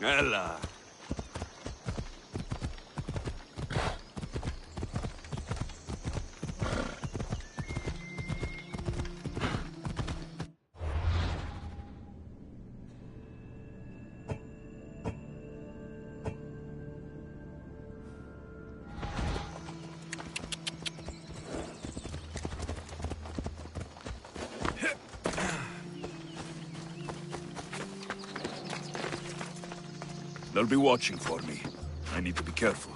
Ella. They'll be watching for me. I need to be careful.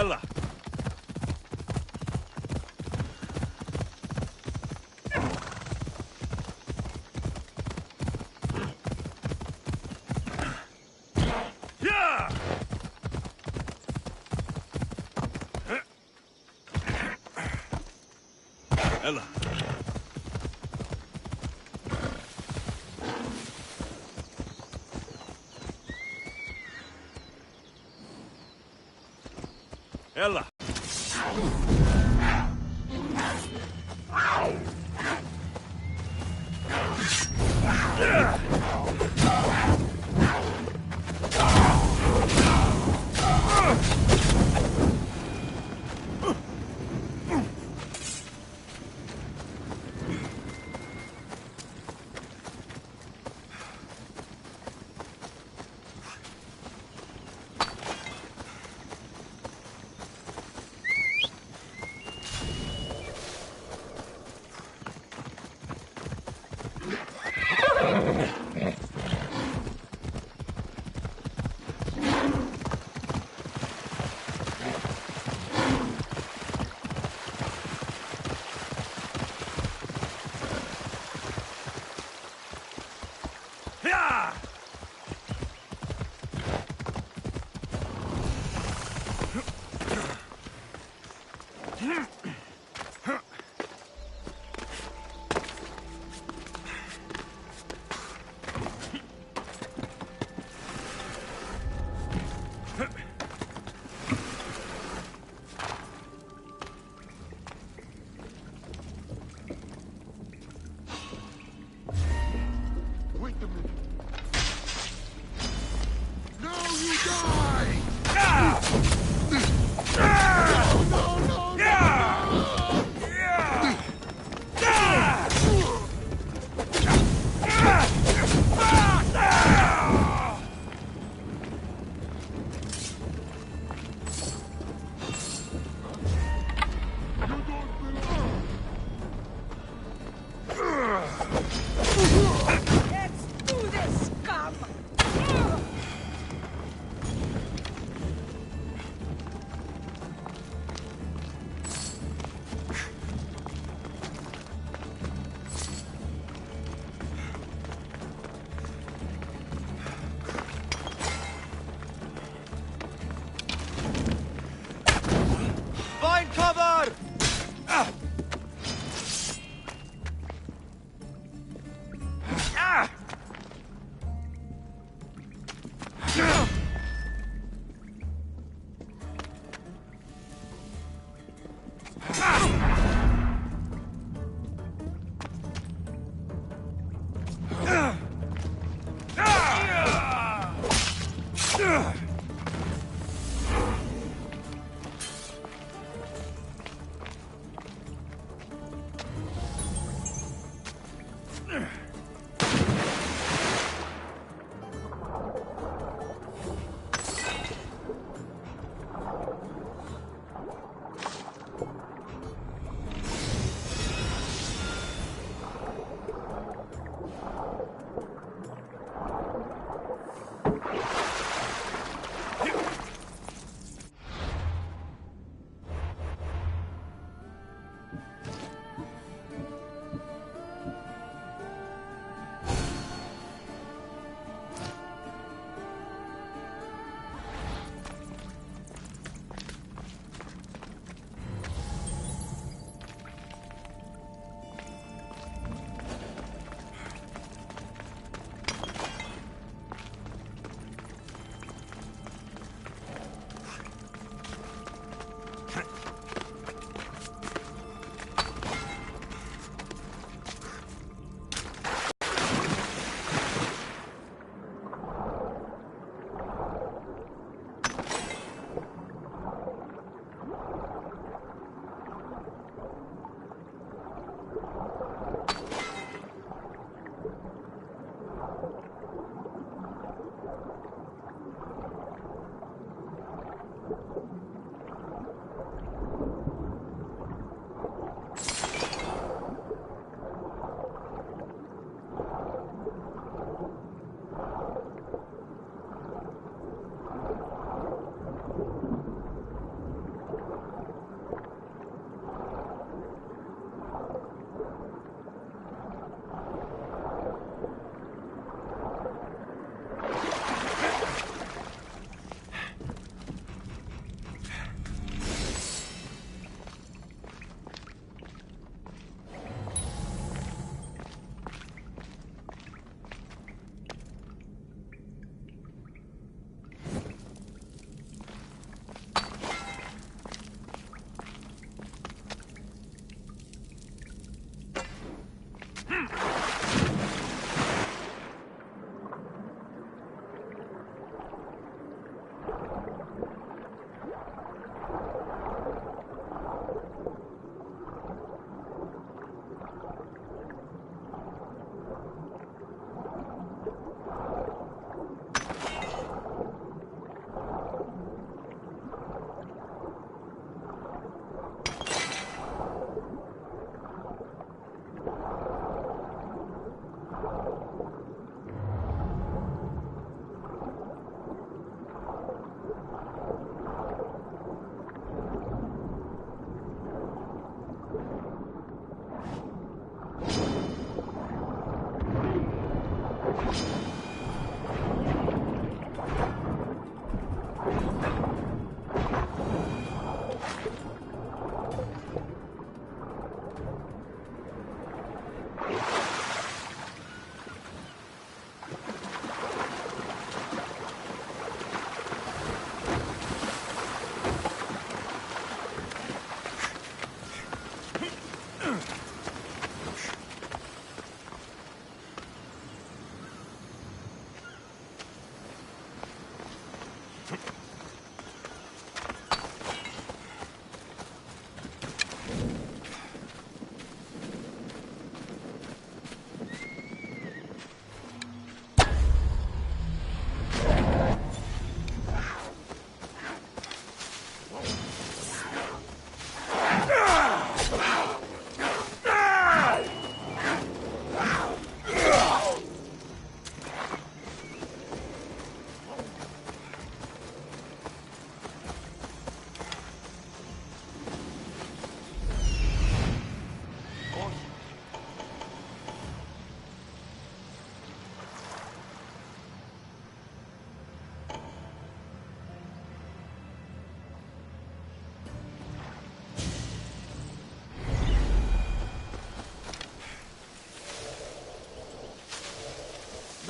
يلا. يلا. يلا.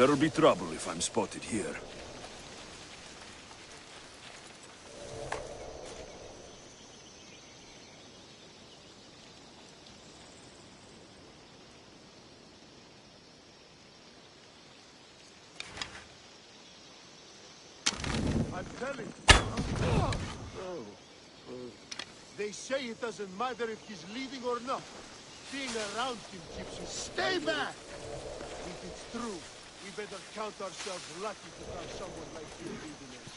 There'll be trouble if I'm spotted here. I'm telling you. They say it doesn't matter if he's leaving or not. Being around him keeps you... Stay back! If it's true, we better count ourselves lucky to have someone like you leading us.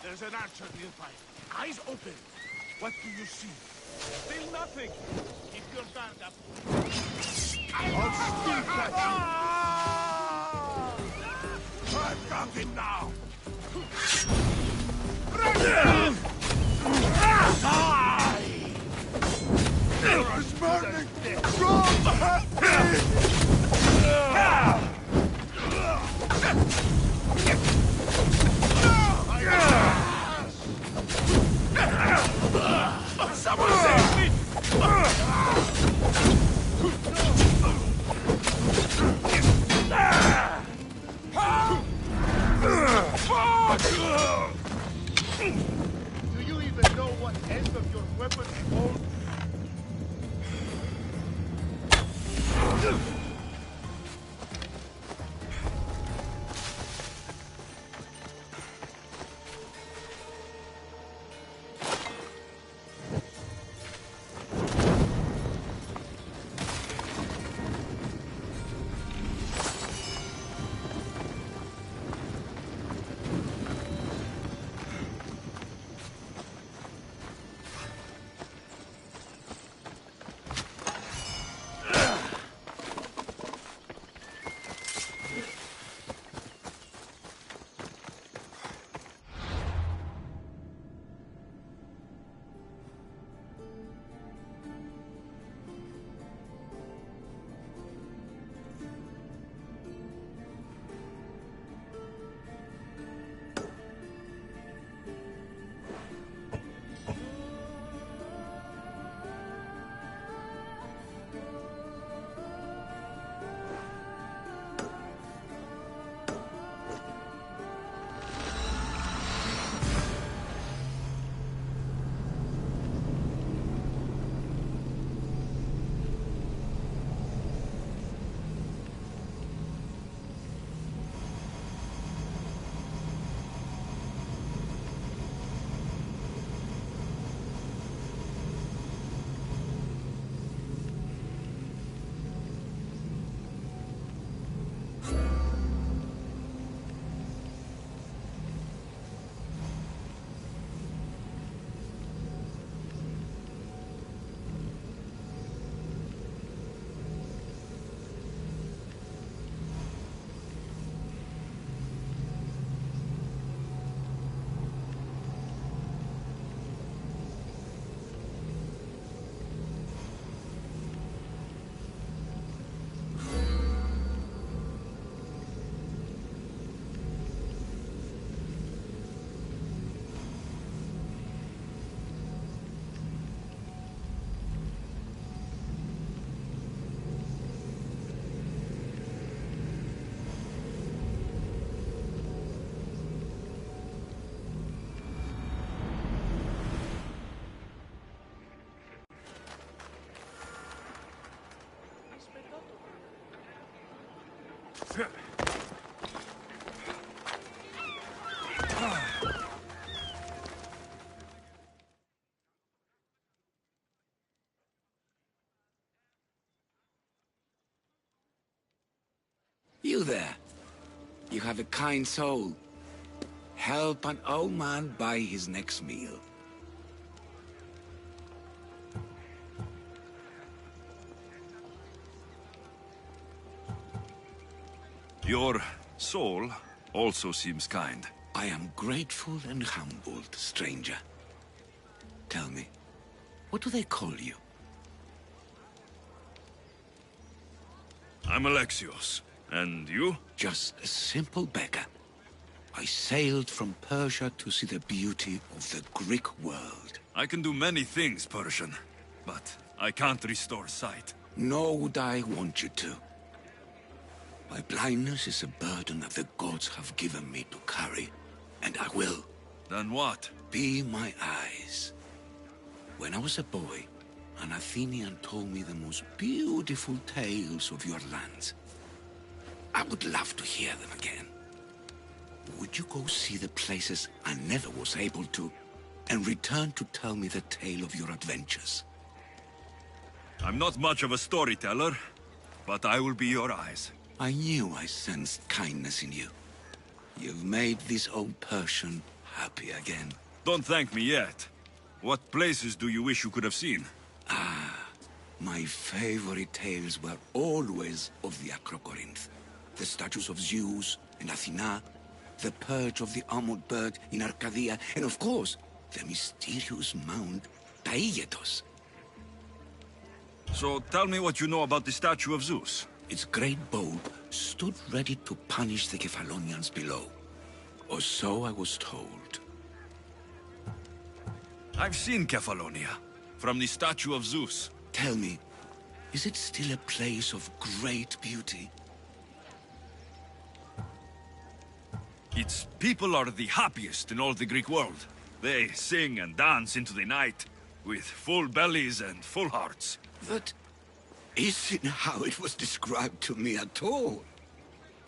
There's an archer nearby. Eyes open. What do you see? Still nothing. Keep your guard up. I'll still catch you. I've got it now. Die! It's burning! Someone save me! Do you even know what end of your weapon hold? You there. You have a kind soul. Help an old man buy his next meal. Your soul also seems kind. I am grateful and humbled, stranger. Tell me, what do they call you? I'm Alexios. And you? Just a simple beggar. I sailed from Persia to see the beauty of the Greek world. I can do many things, Persian, but I can't restore sight. Nor would I want you to. My blindness is a burden burden that the gods have given me to carry, and I will. Then what? Be my eyes. When I was a boy, an Athenian told me the most beautiful tales of your lands. I would love to hear them again. Would you go see the places I never was able to, and return to tell me the tale of your adventures? I'm not much of a storyteller, but I will be your eyes. I knew I sensed kindness in you. You've made this old Persian happy again. Don't thank me yet. What places do you wish you could have seen? My favorite tales were always of the Acrocorinth. The statues of Zeus and Athena, the perch of the armored bird in Arcadia, and of course, the mysterious mound Taigetos. So tell me what you know about the statue of Zeus. Its great bow stood ready to punish the Kephalonians below. Or so I was told. I've seen Kephallonia, from the statue of Zeus. Tell me, is it still a place of great beauty? Its people are the happiest in all the Greek world. They sing and dance into the night, with full bellies and full hearts. That isn't how it was described to me at all.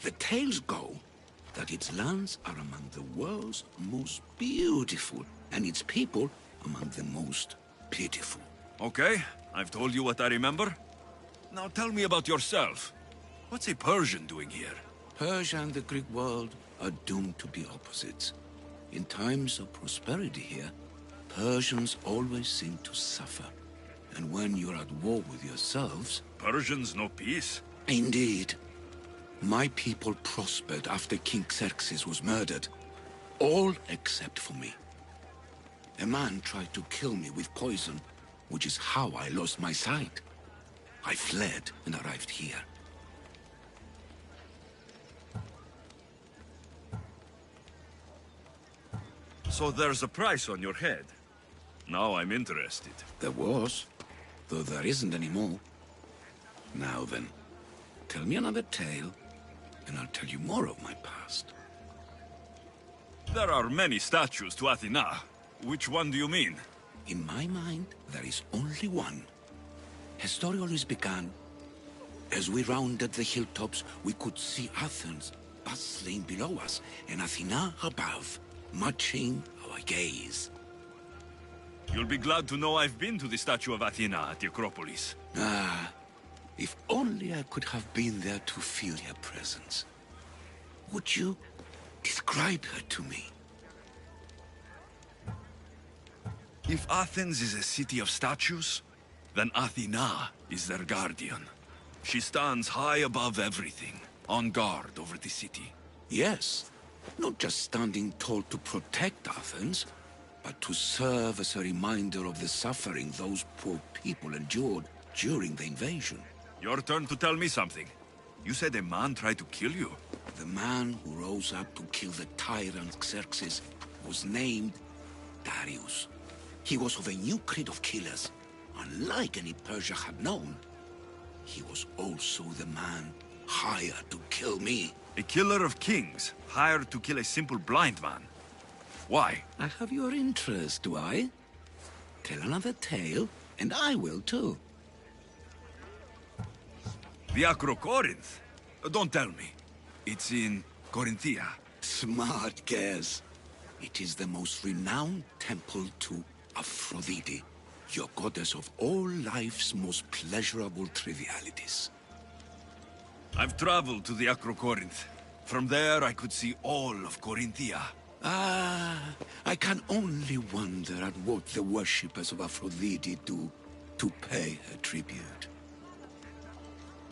The tales go that its lands are among the world's most beautiful, and its people among the most pitiful. Okay, I've told you what I remember. Now tell me about yourself. What's a Persian doing here? Persia and the Greek world are doomed to be opposites. In times of prosperity here, Persians always seem to suffer. And when you're at war with yourselves... Persians know peace? Indeed. My people prospered after King Xerxes was murdered. All except for me. A man tried to kill me with poison, which is how I lost my sight. I fled and arrived here. So there's a price on your head. Now I'm interested. There was, though there isn't anymore. Now then, tell me another tale, and I'll tell you more of my past. There are many statues to Athena. Which one do you mean? In my mind, there is only one. Her story always began. As we rounded the hilltops, we could see Athens bustling below us, and Athena above, matching our gaze. You'll be glad to know I've been to the statue of Athena at the Acropolis. Ah, if only I could have been there to feel her presence. Would you describe her to me? If Athens is a city of statues, then Athena is their guardian. She stands high above everything, on guard over the city. Yes, not just standing tall to protect Athens, but to serve as a reminder of the suffering those poor people endured during the invasion. Your turn to tell me something. You said a man tried to kill you. The man who rose up to kill the tyrant Xerxes was named Darius. He was of a new creed of killers, unlike any Persia had known. He was also the man hired to kill me. A killer of kings, hired to kill a simple blind man. Why? I have your interest, do I? Tell another tale, and I will too. The Acrocorinth? Don't tell me. It's in Corinthia. Smart guess. It is the most renowned temple to Aphrodite, your goddess of all life's most pleasurable trivialities. I've traveled to the Acrocorinth. From there, I could see all of Corinthia. Ah, I can only wonder at what the worshippers of Aphrodite do to pay her tribute.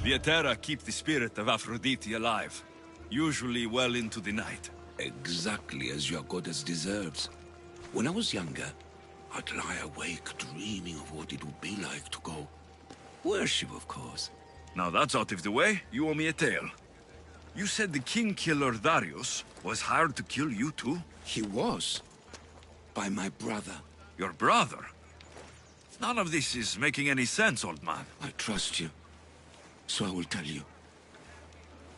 The Etera keep the spirit of Aphrodite alive, usually well into the night. Exactly as your goddess deserves. When I was younger, I'd lie awake dreaming of what it would be like to go. Worship, of course. Now that's out of the way, you owe me a tale. You said the king killer Darius was hired to kill you too? He was. By my brother. Your brother? None of this is making any sense, old man. I trust you. So I will tell you.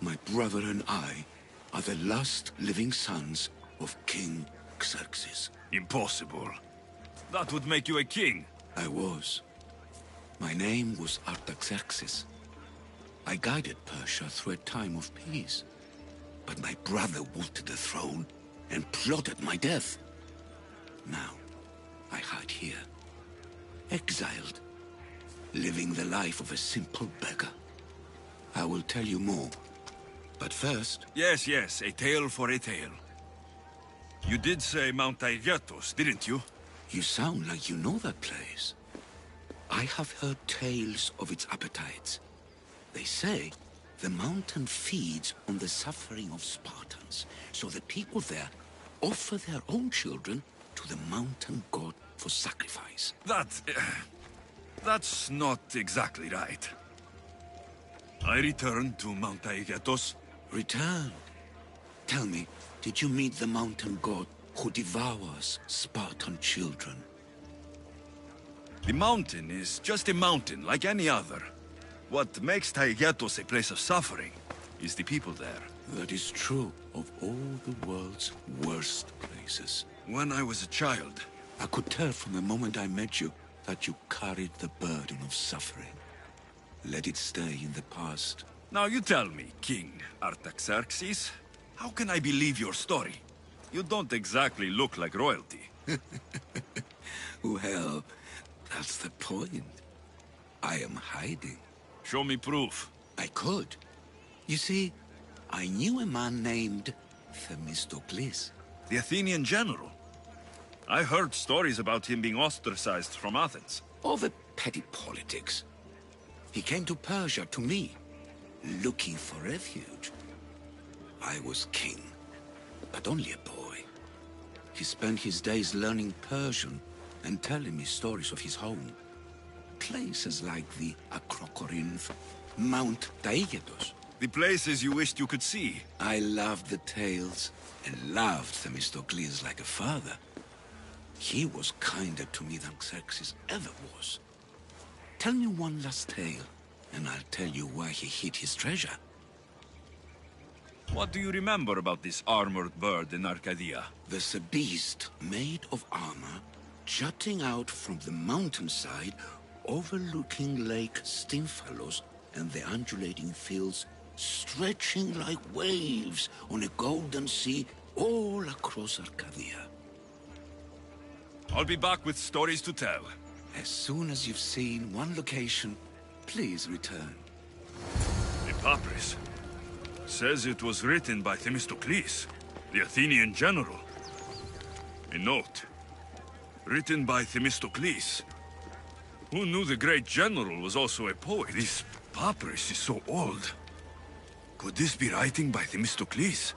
My brother and I are the last living sons of King Xerxes. Impossible. That would make you a king. I was. My name was Artaxerxes. I guided Persia through a time of peace. But my brother wanted the throne and plotted my death. Now, I hide here, exiled, living the life of a simple beggar. I will tell you more, but first... Yes, yes, a tale for a tale. You did say Mount Taygetos, didn't you? You sound like you know that place. I have heard tales of its appetites. They say the mountain feeds on the suffering of Spartans, so the people there offer their own children to the mountain god for sacrifice. That's not exactly right. I returned to Mount Taygetos. Return. Tell me, did you meet the mountain god who devours Spartan children? The mountain is just a mountain like any other. What makes Taygetos a place of suffering is the people there. That is true of all the world's worst places. When I was a child... I could tell from the moment I met you that you carried the burden of suffering. Let it stay in the past. Now you tell me, King Artaxerxes, how can I believe your story? You don't exactly look like royalty. Well, that's the point. I am hiding. Show me proof. I could. You see, I knew a man named Themistocles. The Athenian general. I heard stories about him being ostracized from Athens. All the petty politics. He came to Persia to me, looking for refuge. I was king, but only a boy. He spent his days learning Persian and telling me stories of his home. Places like the Acrocorinth, Mount Taygetos. The places you wished you could see. I loved the tales and loved Themistocles like a father. He was kinder to me than Xerxes ever was. Tell me one last tale, and I'll tell you where he hid his treasure. What do you remember about this armored bird in Arcadia? There's a beast made of armor, jutting out from the mountainside, overlooking Lake Stymphalos and the undulating fields, stretching like waves on a golden sea all across Arcadia. I'll be back with stories to tell. As soon as you've seen one location, please return. The papyrus says it was written by Themistocles, the Athenian general. A note written by Themistocles. Who knew the great general was also a poet? This papyrus is so old. Could this be writing by Themistocles?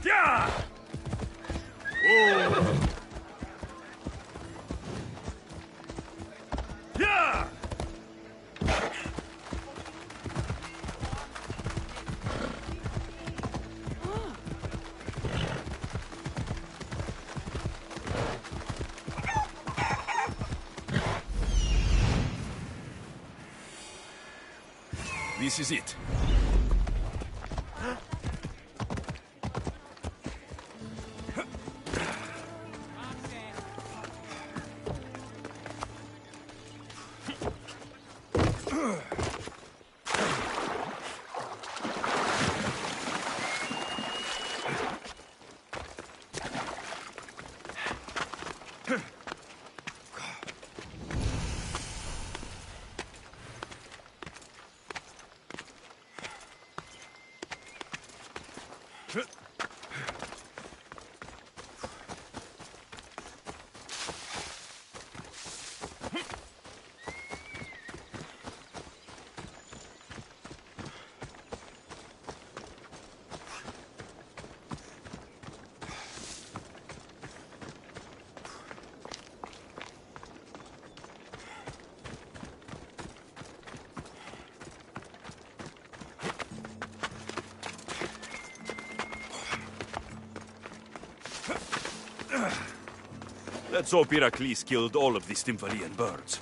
Yeah! Oh! Yeah! This is it. Let's hope Heracles killed all of the Stymphalian birds.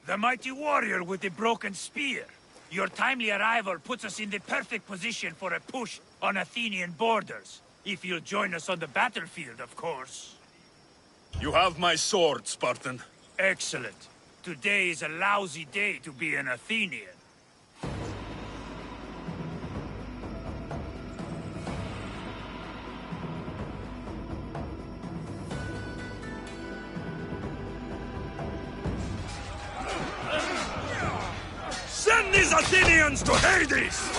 The mighty warrior with the broken spear. Your timely arrival puts us in the perfect position for a push on Athenian borders. If you'll join us on the battlefield, of course. You have my sword, Spartan. Excellent. Today is a lousy day to be an Athenian. these Athenians to Hades!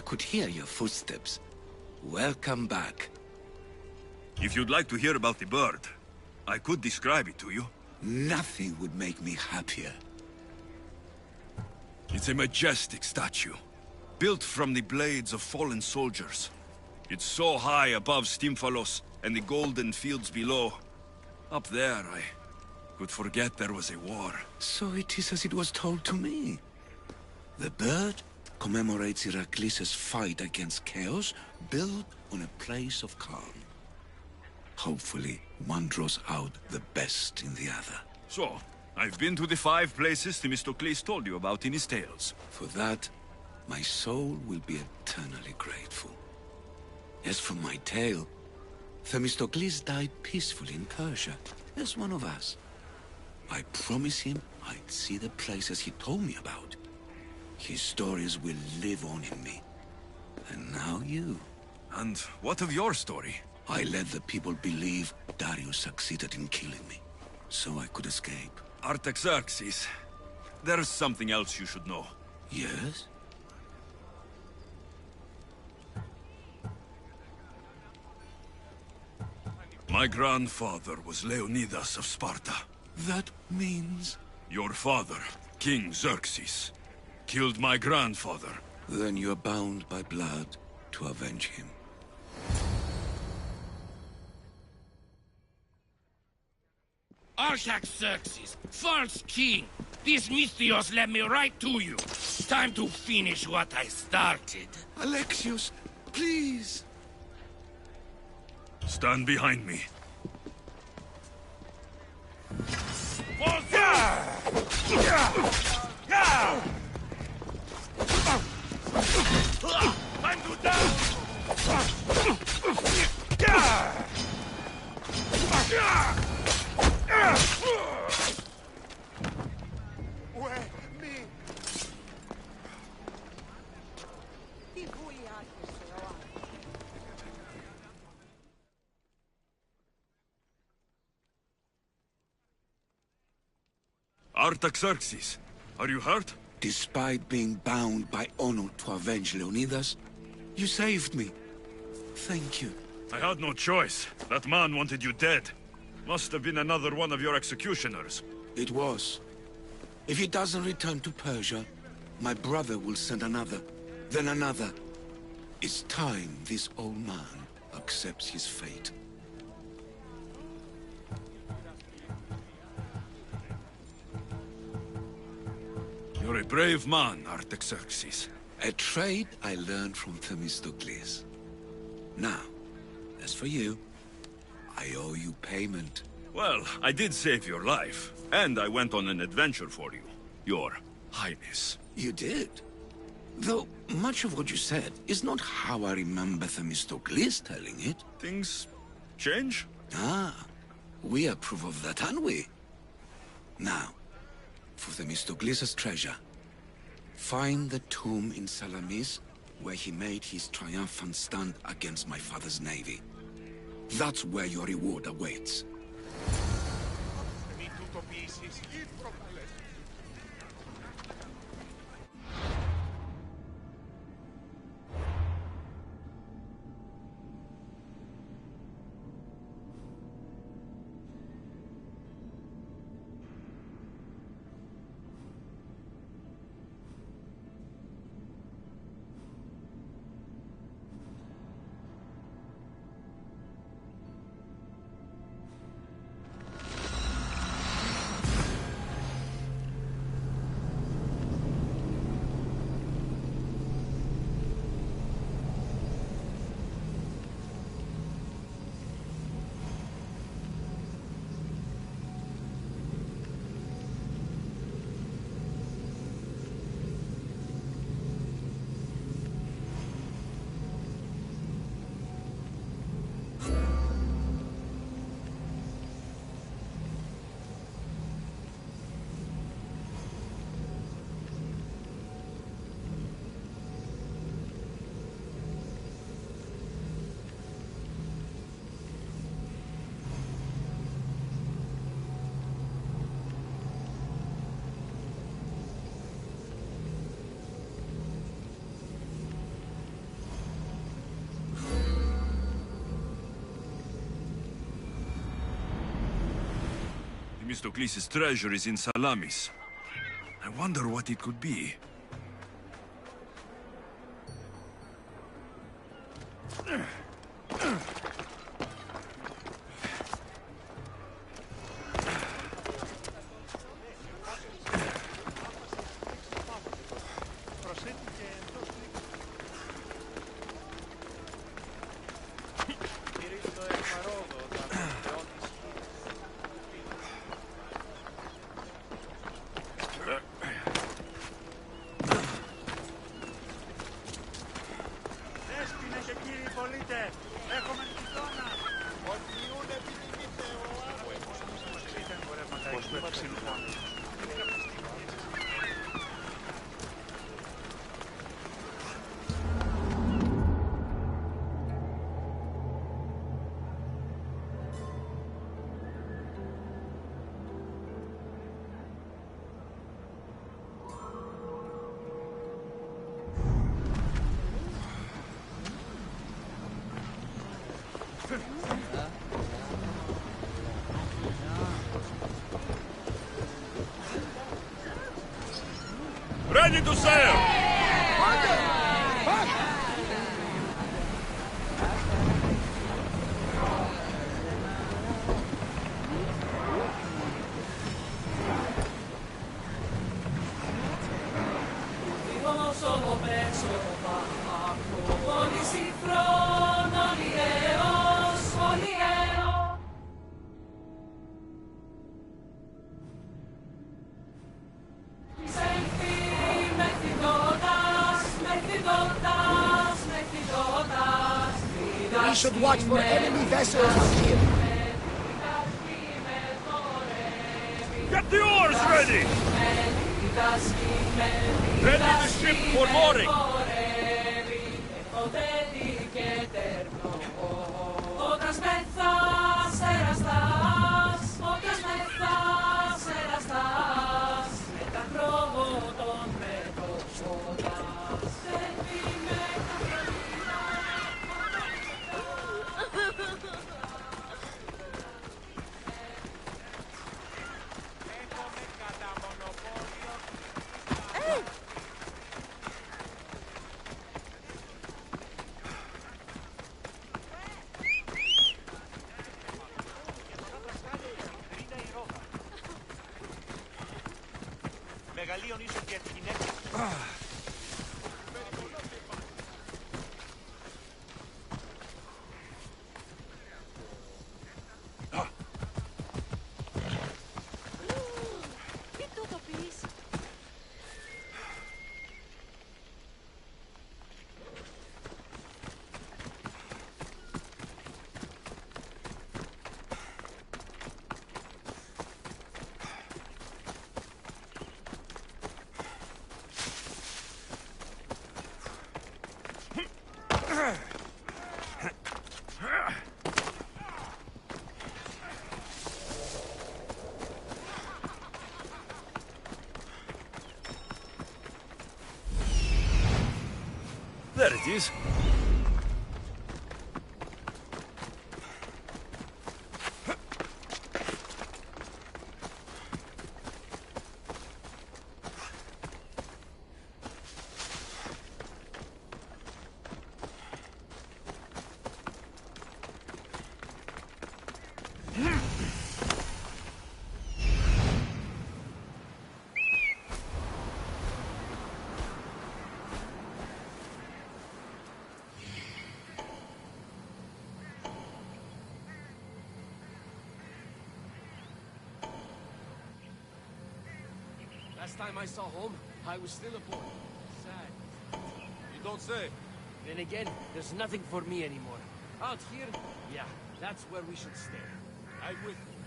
could hear your footsteps. Welcome back. If you'd like to hear about the bird, I could describe it to you. Nothing would make me happier. It's a majestic statue, built from the blades of fallen soldiers. It's so high above Stymphalos and the golden fields below. Up there, I could forget there was a war. So it is as it was told to me. The bird commemorates Heracles' fight against chaos, built on a place of calm. Hopefully, one draws out the best in the other. So, I've been to the 5 places Themistocles told you about in his tales. For that, my soul will be eternally grateful. As for my tale, Themistocles died peacefully in Persia, as one of us. I promised him I'd see the places he told me about. His stories will live on in me. And now you. And what of your story? I let the people believe Darius succeeded in killing me, so I could escape. Artaxerxes, there's something else you should know. Yes? My grandfather was Leonidas of Sparta. That means... Your father, King Xerxes, killed my grandfather. Then you're bound by blood to avenge him. Artaxerxes, false king! These Mythios led me right to you. Time to finish what I started. Alexios, please! Stand behind me. Time to down! Where? Me? Artaxerxes, are you hurt? Despite being bound by honor to avenge Leonidas, you saved me. Thank you. I had no choice. That man wanted you dead. Must have been another one of your executioners. It was. If he doesn't return to Persia, my brother will send another, then another. It's time this old man accepts his fate. You're a brave man, Artaxerxes. A trait I learned from Themistocles. Now, as for you, I owe you payment. Well, I did save your life, and I went on an adventure for you, Your Highness. You did. Though much of what you said is not how I remember Themistocles telling it. Things change? Ah, we approve of that, aren't we? Now, for Themistocles' treasure, find the tomb in Salamis where he made his triumphant stand against my father's navy. That's where your reward awaits. Themistocles' treasure is in Salamis. I wonder what it could be. Ready to sail! We should watch for enemy vessels here. Get the oars ready! Ready the ship for mooring! There it is. Last time I saw home, I was still a boy. Sad. You don't say. Then again, there's nothing for me anymore. Out here, yeah, that's where we should stay. I'm with you.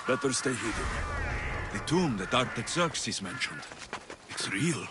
Better stay hidden. The tomb that Artaxerxes mentioned. It's real.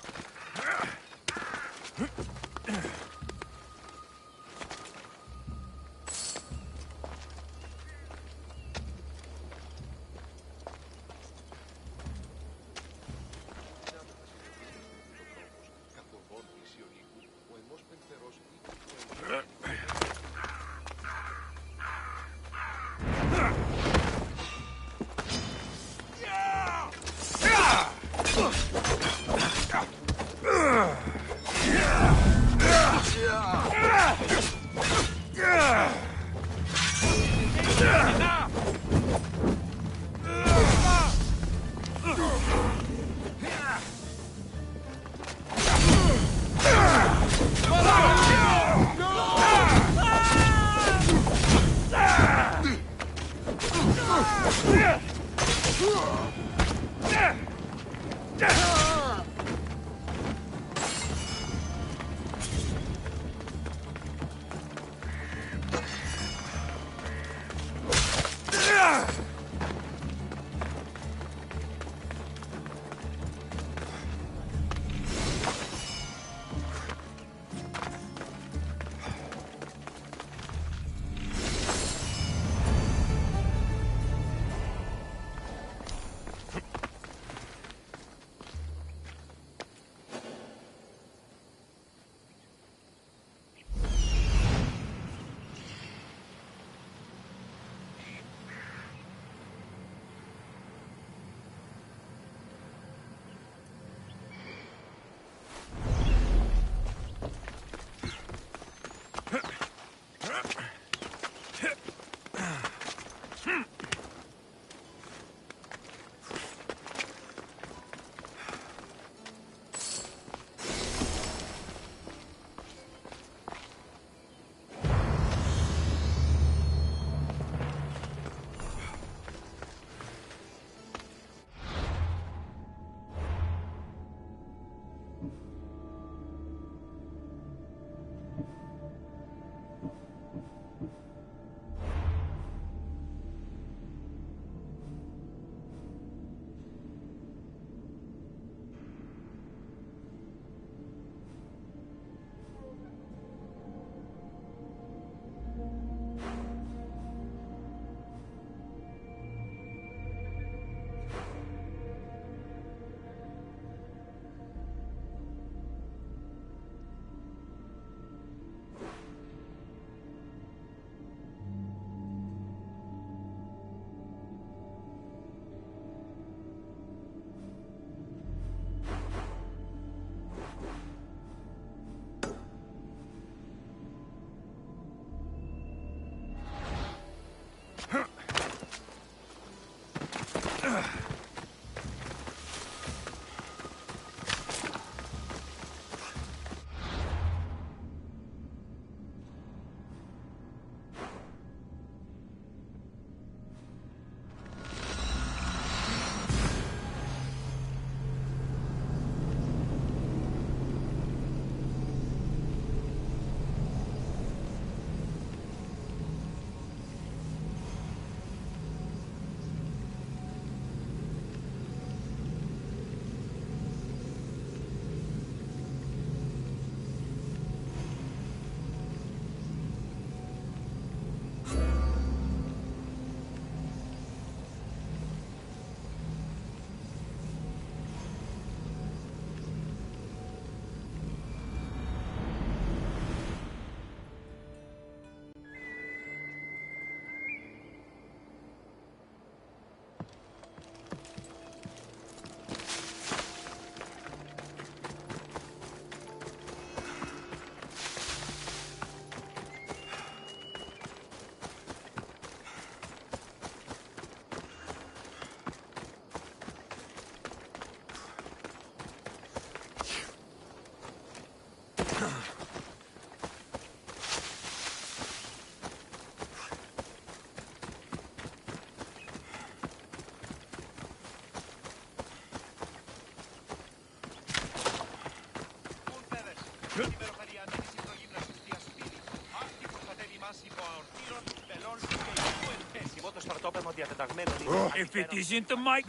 If it isn't the mic...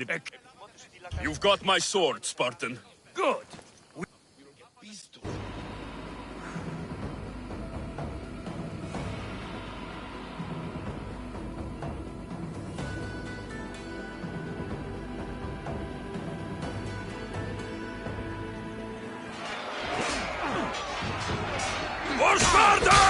You've got my sword, Spartan. Good. For Sparta!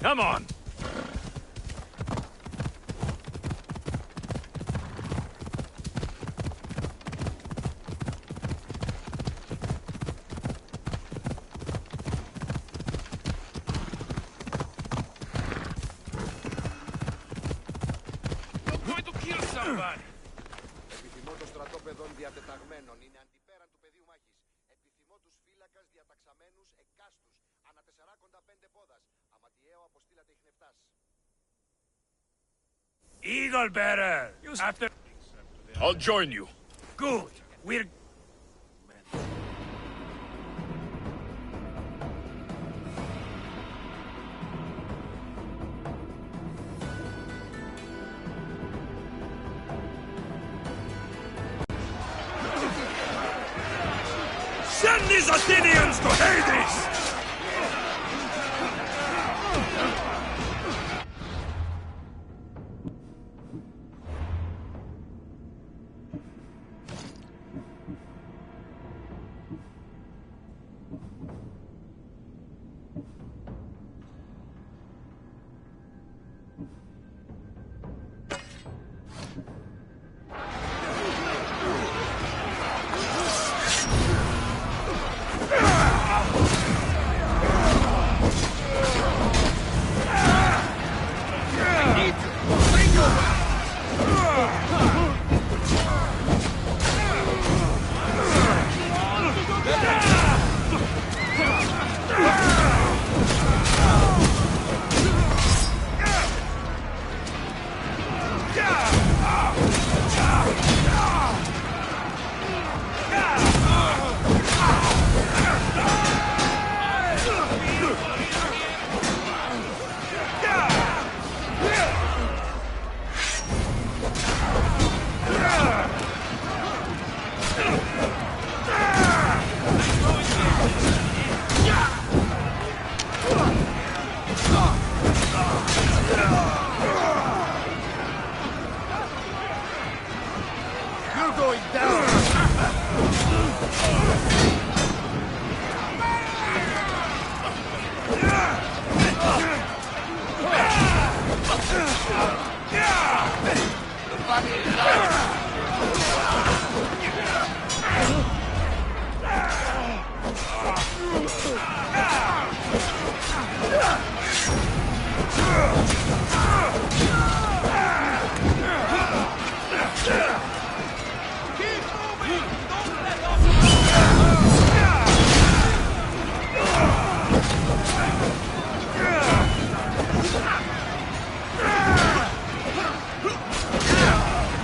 Come on! You're going to kill somebody! Επιθυμώ το στρατόπεδο διατεταγμένων είναι αντιπέραν του πεδίου μάχης. Επιθυμώ τους φύλακας διαταξαμένους εκάστους, ανά 4,5 πόδας. Αματιαίο αποστήλατε ιχνευτάς. Eagle bearer! After... I'll join you. Good! We're... Send these Athenians to Hades!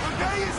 The day is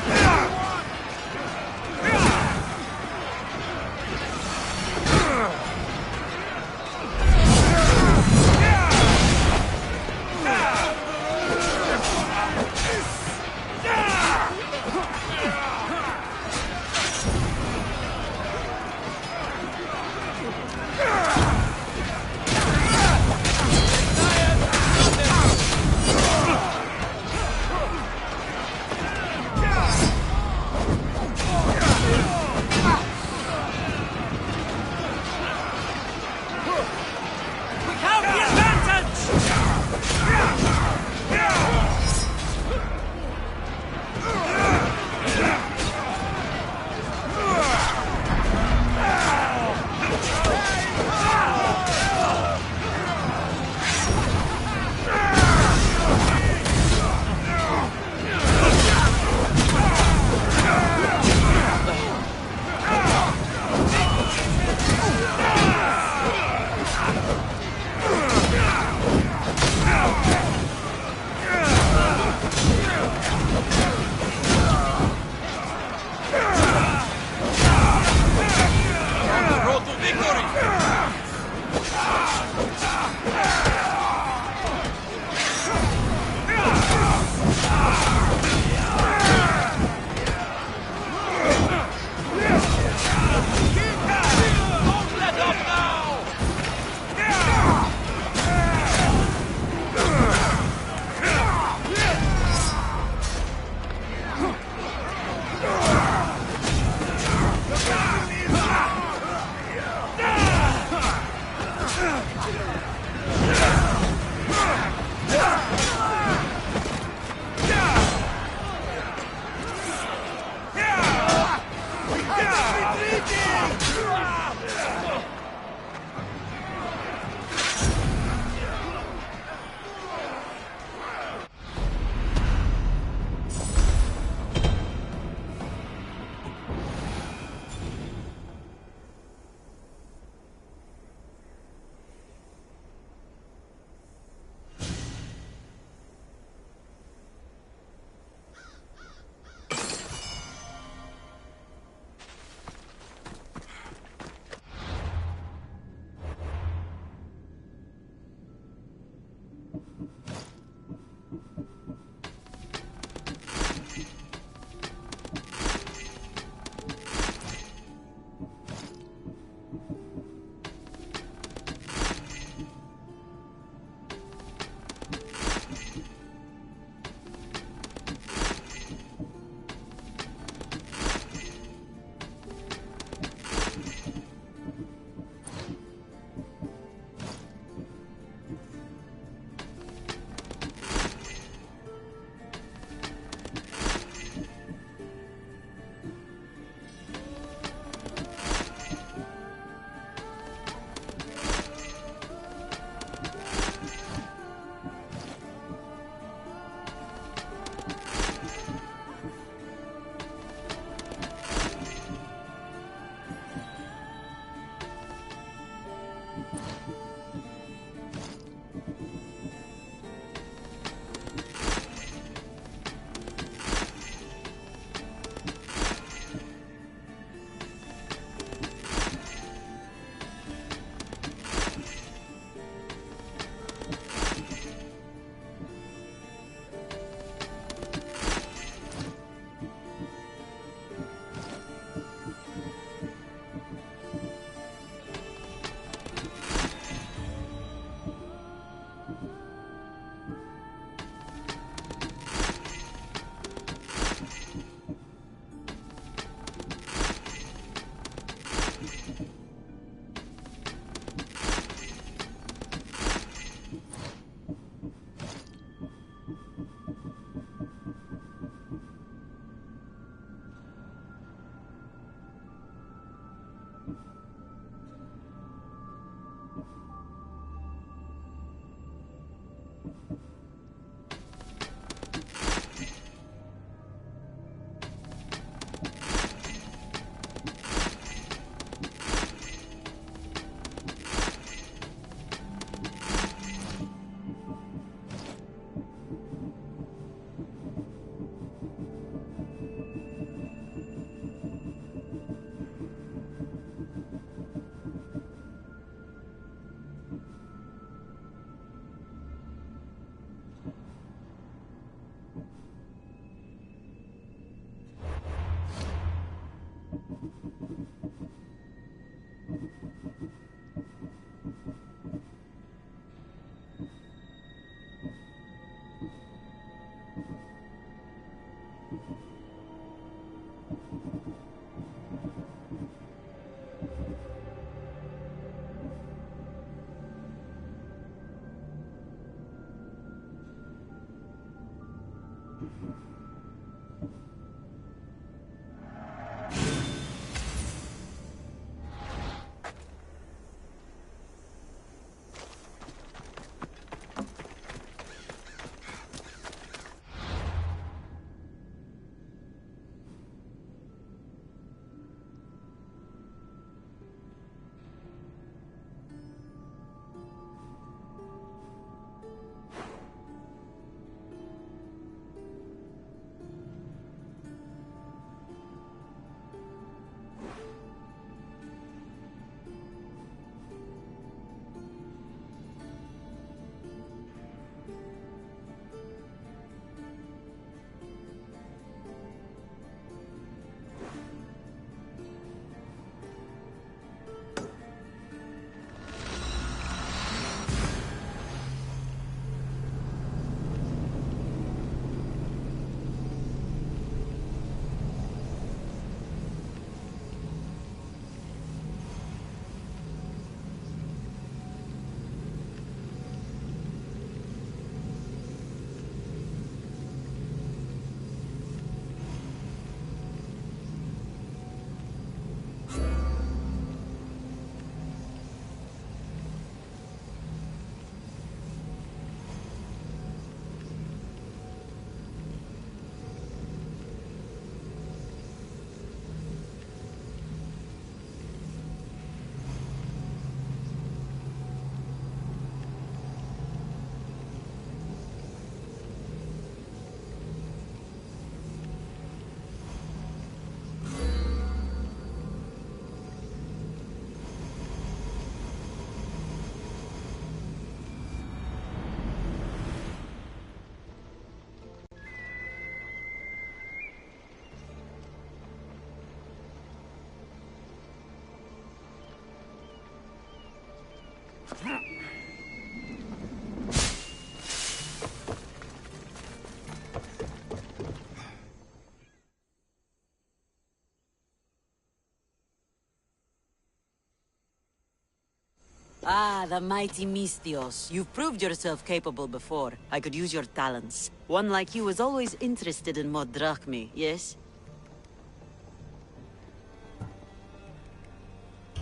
Ah, the mighty Mistios. You've proved yourself capable before. I could use your talents. One like you is always interested in more drachmi, yes?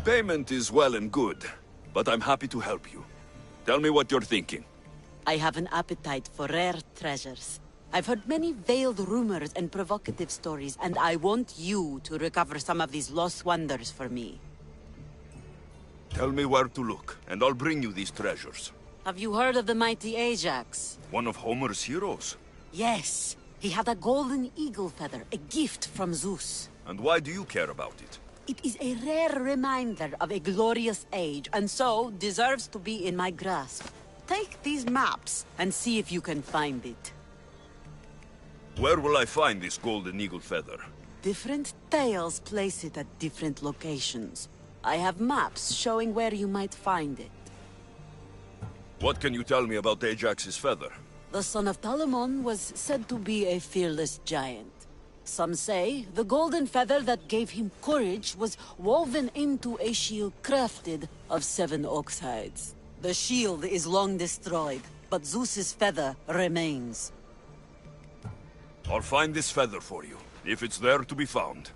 Payment is well and good, but I'm happy to help you. Tell me what you're thinking. I have an appetite for rare treasures. I've heard many veiled rumors and provocative stories, and I want you to recover some of these lost wonders for me. Tell me where to look, and I'll bring you these treasures. Have you heard of the mighty Ajax? One of Homer's heroes? Yes. He had a golden eagle feather, a gift from Zeus. And why do you care about it? It is a rare reminder of a glorious age, and so deserves to be in my grasp. Take these maps, and see if you can find it. Where will I find this golden eagle feather? Different tales place it at different locations. I have maps showing where you might find it. What can you tell me about Ajax's feather? The son of Telamon was said to be a fearless giant. Some say the golden feather that gave him courage was woven into a shield crafted of 7 ox hides. The shield is long destroyed, but Zeus's feather remains. I'll find this feather for you, if it's there to be found.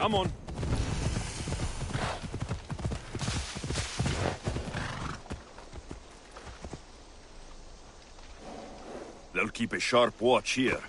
Come on. They'll keep a sharp watch here.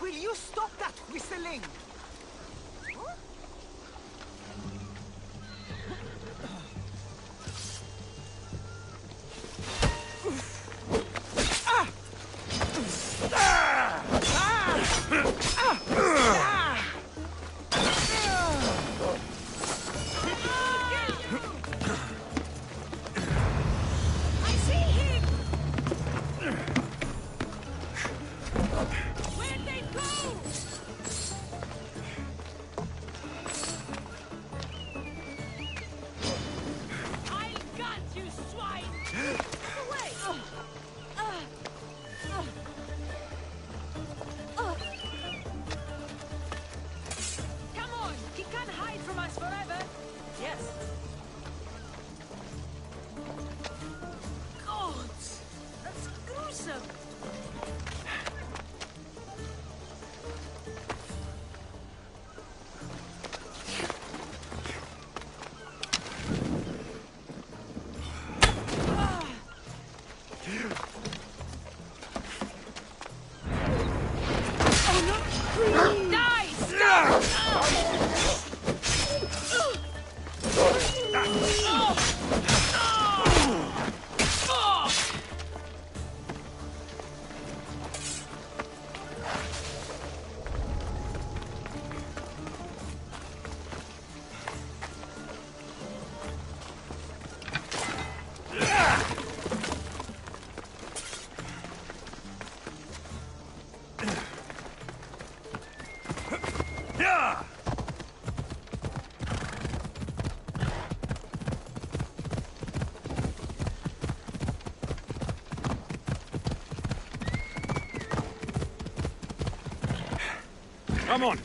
Will you stop that whistling? I see him! Where'd they go? I got you, swine! Away! Come on! He can't hide from us forever! Yes. God! That's gruesome! Die! Stop! Yeah! Come on.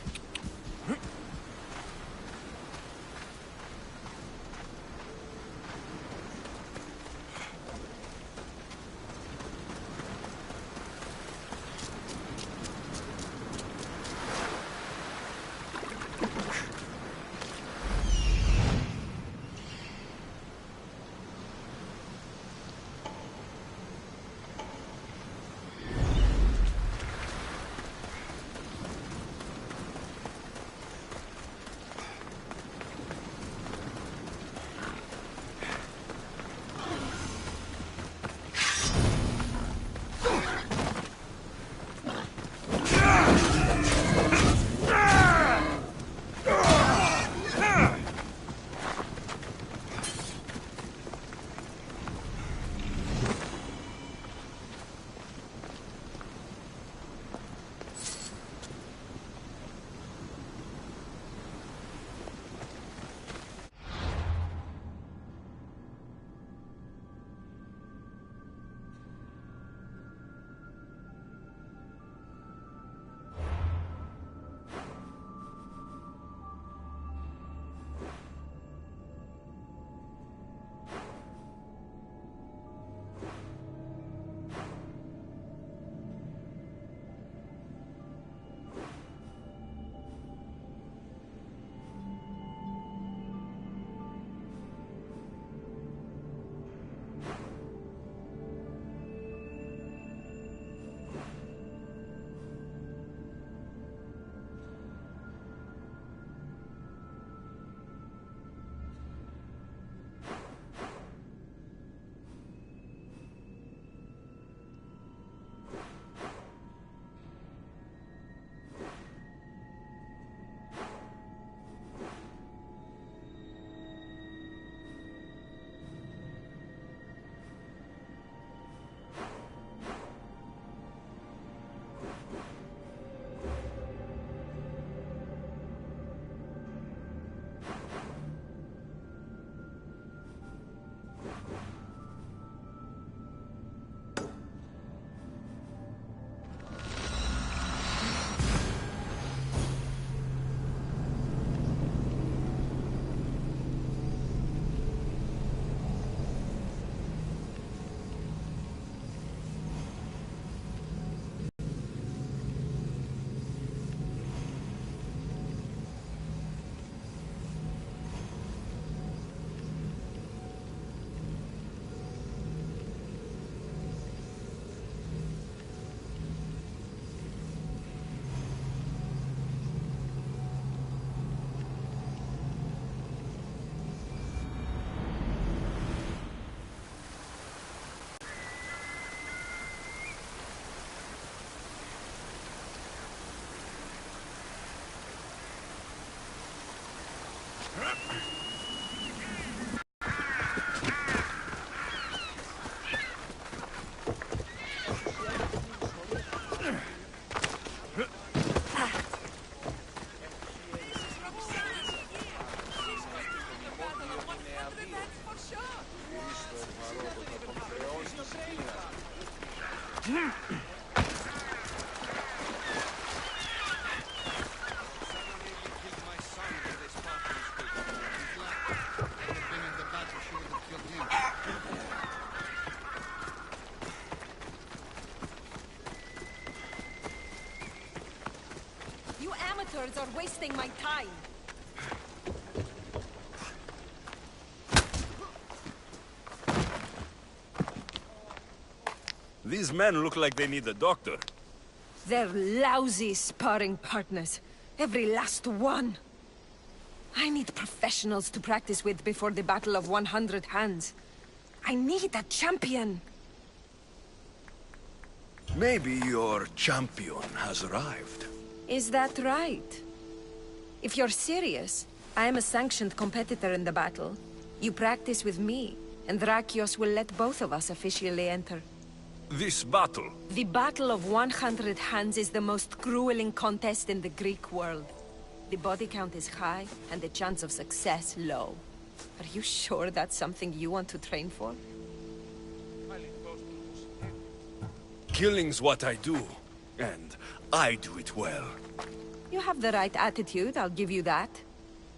You amateurs are wasting my time. These men look like they need a doctor. They're lousy sparring partners. Every last one. I need professionals to practice with before the Battle of 100 Hands. I need a champion. Maybe your champion has arrived. Is that right? If you're serious, I am a sanctioned competitor in the battle. You practice with me, and Drakios will let both of us officially enter. This battle? The Battle of 100 Hands is the most grueling contest in the Greek world. The body count is high, and the chance of success low. Are you sure that's something you want to train for? Killing's what I do, and I do it well. You have the right attitude, I'll give you that.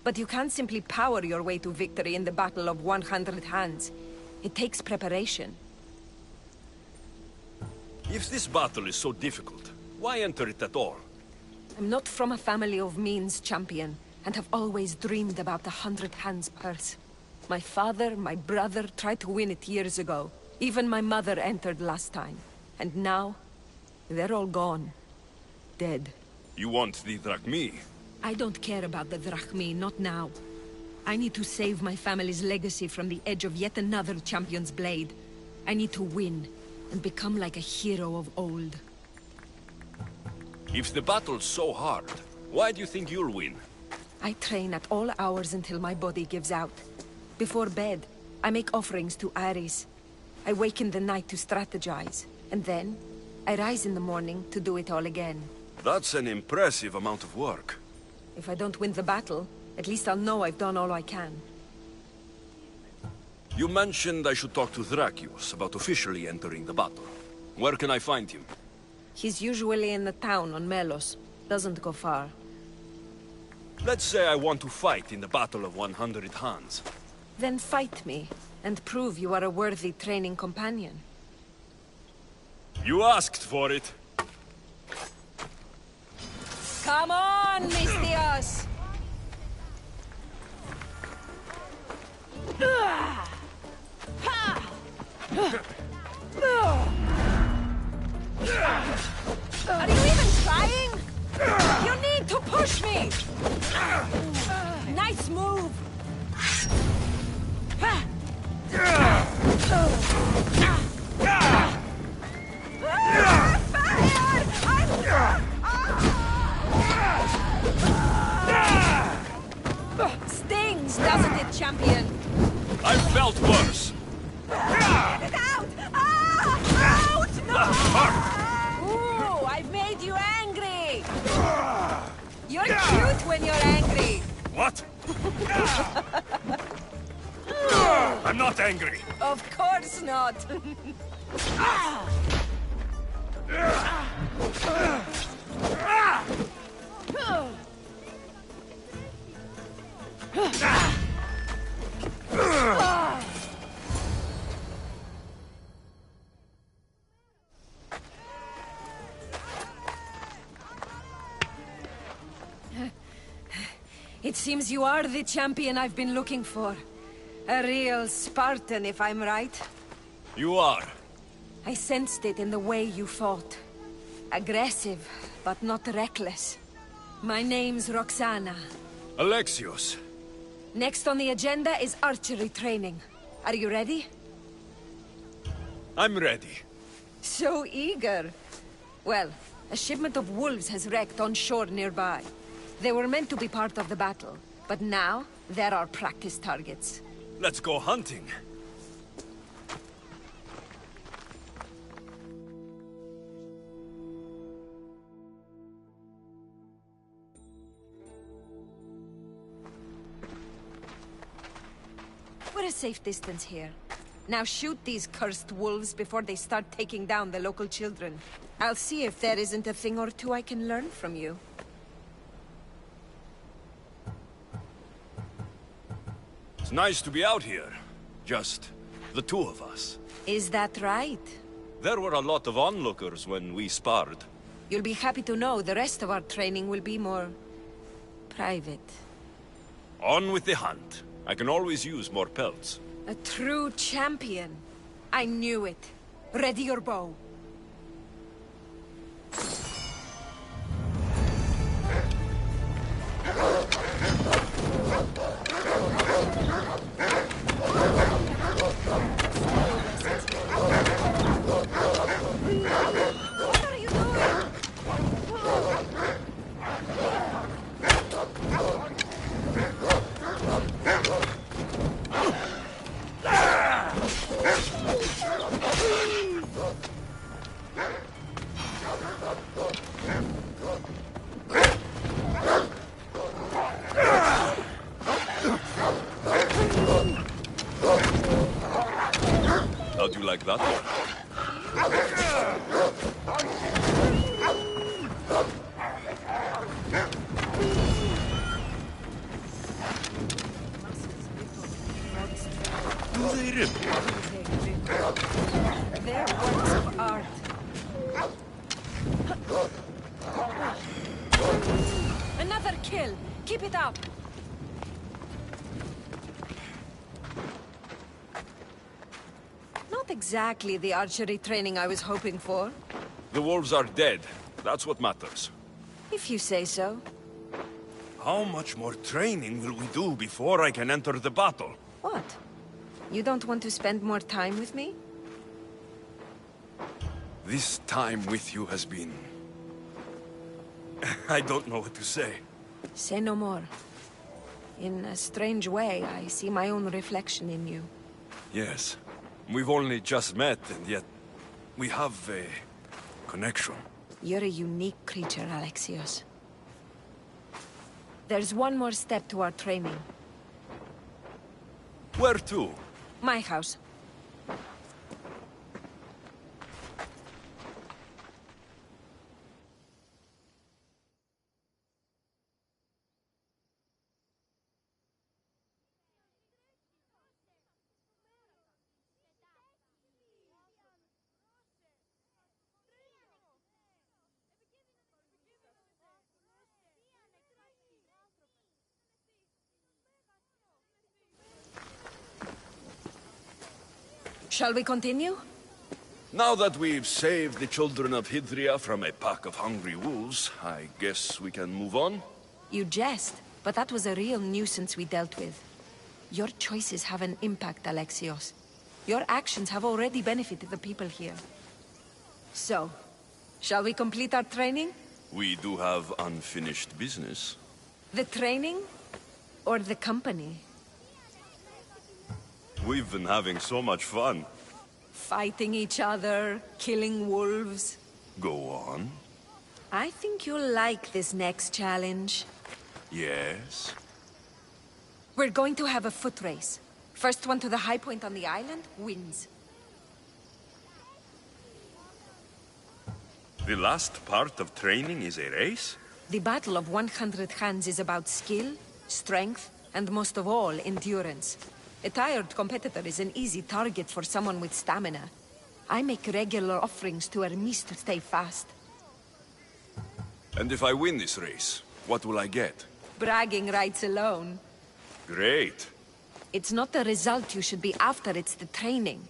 But you can't simply power your way to victory in the Battle of 100 Hands. It takes preparation. If this battle is so difficult, why enter it at all? I'm not from a family of means, champion, and have always dreamed about the 100 Hands purse. My father, my brother tried to win it years ago. Even my mother entered last time. And now, they're all gone. Dead. You want the drachmi? I don't care about the drachmi, not now. I need to save my family's legacy from the edge of yet another champion's blade. I need to win, and become like a hero of old. If the battle's so hard, why do you think you'll win? I train at all hours until my body gives out. Before bed, I make offerings to Ares. I wake in the night to strategize, and then I rise in the morning to do it all again. That's an impressive amount of work. If I don't win the battle, at least I'll know I've done all I can. You mentioned I should talk to Drakios about officially entering the battle. Where can I find him? He's usually in the town on Melos. Doesn't go far. Let's say I want to fight in the Battle of 100 Hands. Then fight me, and prove you are a worthy training companion. You asked for it. Come on, Mistios! Are you even trying? You need to push me! Nice move! Stings, doesn't it, champion? I've felt worse. Get it out! Out! No! Ooh, I've made you angry! You're cute when you're angry! What? I'm not angry. Of course not! It seems you are the champion I've been looking for. A real Spartan, if I'm right. You are. I sensed it in the way you fought. Aggressive, but not reckless. My name's Roxana. Alexios. Next on the agenda is archery training. Are you ready? I'm ready. So eager. Well, a shipment of wolves has wrecked on shore nearby. They were meant to be part of the battle, But now, they're our practice targets. Let's go hunting. We're a safe distance here. Now shoot these cursed wolves before they start taking down the local children. I'll see if there isn't a thing or two I can learn from you. It's nice to be out here. Just the two of us. Is that right? There were a lot of onlookers when we sparred. You'll be happy to know the rest of our training will be more... private. On with the hunt. I can always use more pelts. A true champion. I knew it. Ready your bow. What are you doing? How'd you like that one? Do they rip? They're works of art. Another kill! Keep it up! Not exactly the archery training I was hoping for. The wolves are dead. That's what matters. If you say so. How much more training will we do before I can enter the battle? What? You don't want to spend more time with me? This time with you has been... I don't know what to say. Say no more. In a strange way, I see my own reflection in you. Yes. We've only just met, and yet... we have a... connection. You're a unique creature, Alexios. There's one more step to our training. Where to? My house. Shall we continue? Now that we've saved the children of Hydria from a pack of hungry wolves, I guess we can move on? You jest, but that was a real nuisance we dealt with. Your choices have an impact, Alexios. Your actions have already benefited the people here. So, shall we complete our training? We do have unfinished business. The training? Or the company? We've been having so much fun. Fighting each other, killing wolves. Go on. I think you'll like this next challenge. Yes? We're going to have a foot race. First one to the high point on the island wins. The last part of training is a race? The Battle of 100 Hands is about skill, strength, and most of all, endurance. A tired competitor is an easy target for someone with stamina. I make regular offerings to Hermes to stay fast. And if I win this race, what will I get? Bragging rights alone. Great. It's not the result you should be after, it's the training.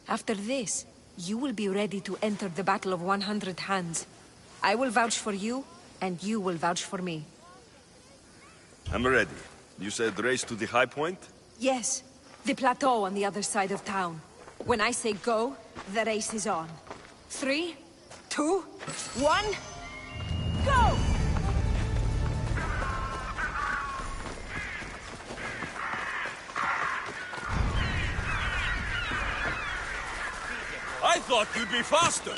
After this, you will be ready to enter the Battle of 100 Hands. I will vouch for you, and you will vouch for me. I'm ready. You said race to the high point? Yes, the plateau on the other side of town. When I say go, the race is on. 3, 2, 1, go! thought you'd be faster.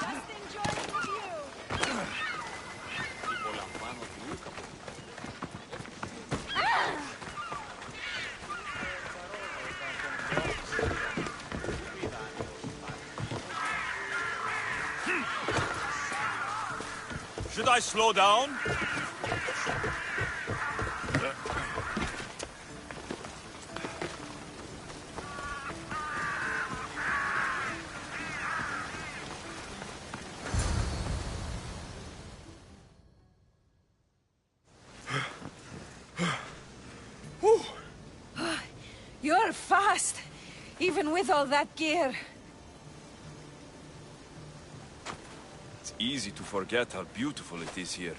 Just enjoying the view. Should I slow down? You're fast, even with all that gear. It's easy to forget how beautiful it is here.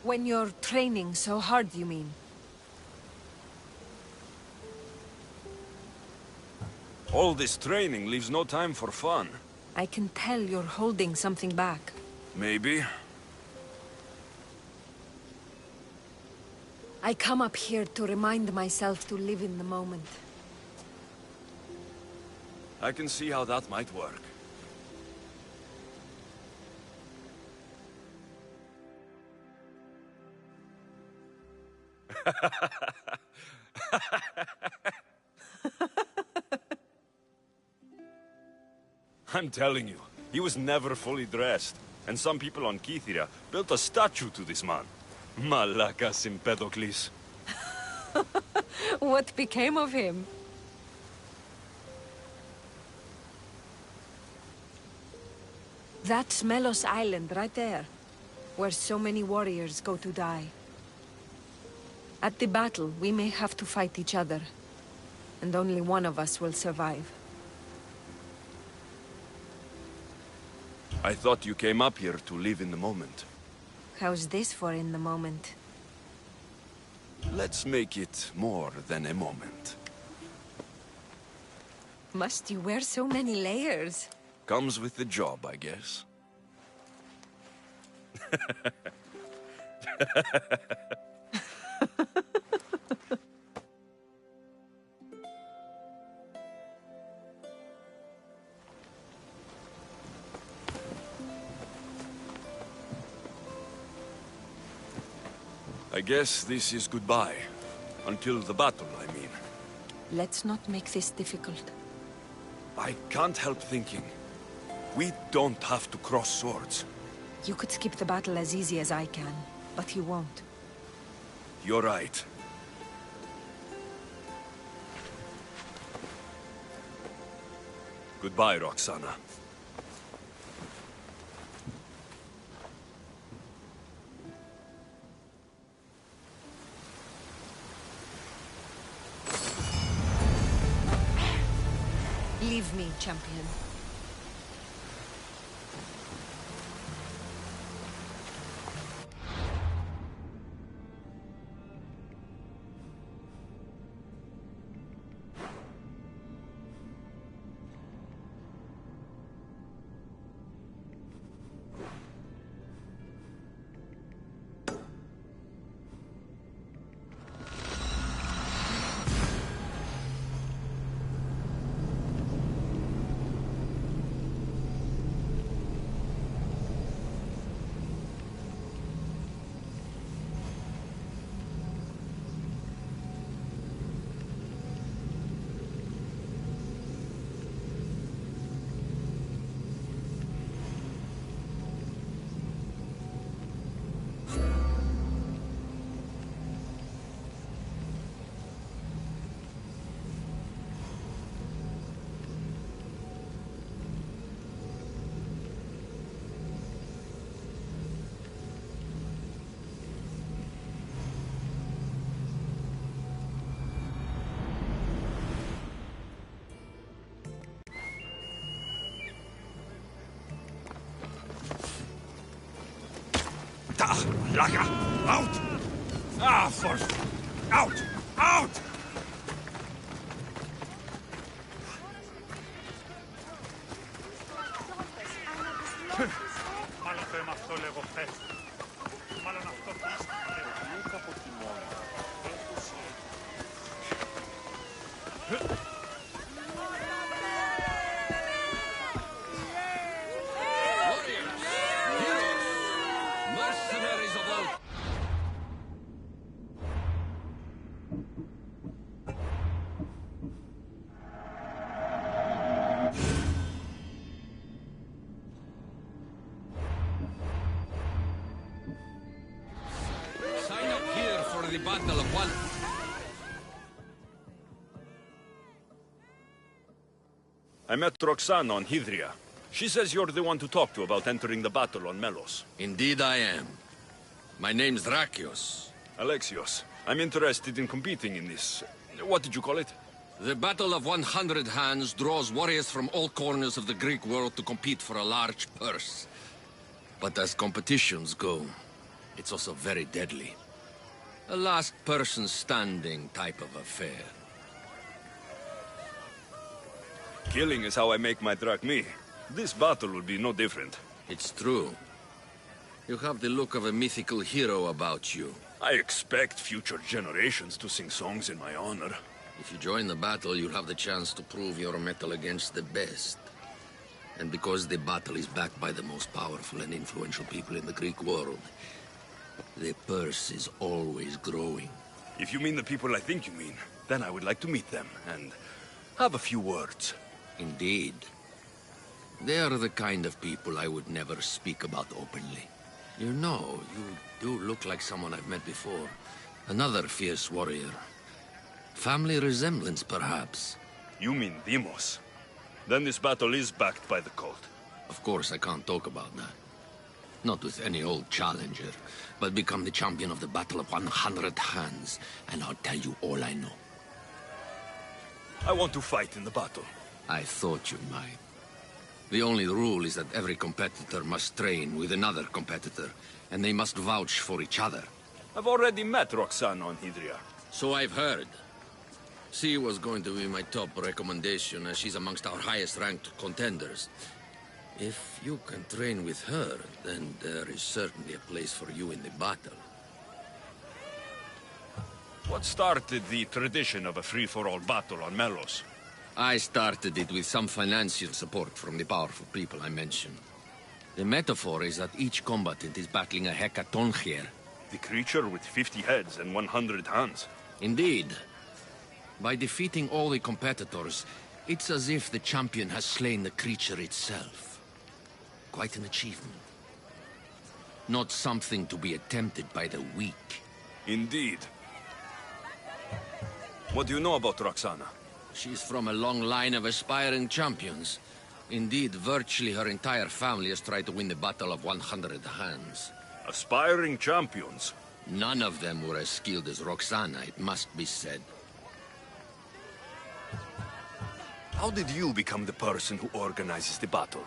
When you're training so hard, you mean? All this training leaves no time for fun. I can tell you're holding something back. Maybe. I come up here to remind myself to live in the moment. I can see how that might work. I'm telling you, he was never fully dressed. And some people on Kythera built a statue to this man. Malakas Empedocles. What became of him? That's Melos Island, right there. Where so many warriors go to die. At the battle, we may have to fight each other. And only one of us will survive. I thought you came up here to live in the moment. How's this for in the moment? Let's make it more than a moment. Must you wear so many layers? Comes with the job, I guess. I guess this is goodbye. Until the battle, I mean. Let's not make this difficult. I can't help thinking. We don't have to cross swords. You could skip the battle as easy as I can, but you won't. You're right. Goodbye, Roxana. Leave me, champion. Laga! Out! Ah, out! Out! Μάλλον θέμα αυτό λέγω χθες. Μάλλον αυτό που είστε από τη μόνα. the Battle of One... I met Roxana on Hydria. She says you're the one to talk to about entering the battle on Melos. Indeed I am. My name's Drakios. Alexios, I'm interested in competing in this... What did you call it? The Battle of 100 Hands draws warriors from all corners of the Greek world to compete for a large purse. But as competitions go, it's also very deadly. A last person standing type of affair. Killing is how I make my drachmi. This battle will be no different. It's true. You have the look of a mythical hero about you. I expect future generations to sing songs in my honor. If you join the battle, you'll have the chance to prove your mettle against the best. And because the battle is backed by the most powerful and influential people in the Greek world, the purse is always growing. If you mean the people I think you mean, then I would like to meet them and have a few words. Indeed. They are the kind of people I would never speak about openly. You know, you do look like someone I've met before. Another fierce warrior. Family resemblance, perhaps. You mean Deimos? Then this battle is backed by the cult. Of course, I can't talk about that. Not with any old challenger, but become the champion of the Battle of 100 Hands, and I'll tell you all I know. I want to fight in the battle. I thought you might. The only rule is that every competitor must train with another competitor, and they must vouch for each other. I've already met Roxana on Hydria. So I've heard. She was going to be my top recommendation, as she's amongst our highest-ranked contenders. If you can train with her, then there is certainly a place for you in the battle. What started the tradition of a free-for-all battle on Melos? I started it with some financial support from the powerful people I mentioned. The metaphor is that each combatant is battling a hecatoncheir. The creature with 50 heads and 100 hands. Indeed. By defeating all the competitors, it's as if the champion has slain the creature itself. Quite an achievement. Not something to be attempted by the weak. Indeed. What do you know about Roxana? She's from a long line of aspiring champions. Indeed, virtually her entire family has tried to win the Battle of 100 Hands. Aspiring champions? None of them were as skilled as Roxana, it must be said. How did you become the person who organizes the battle?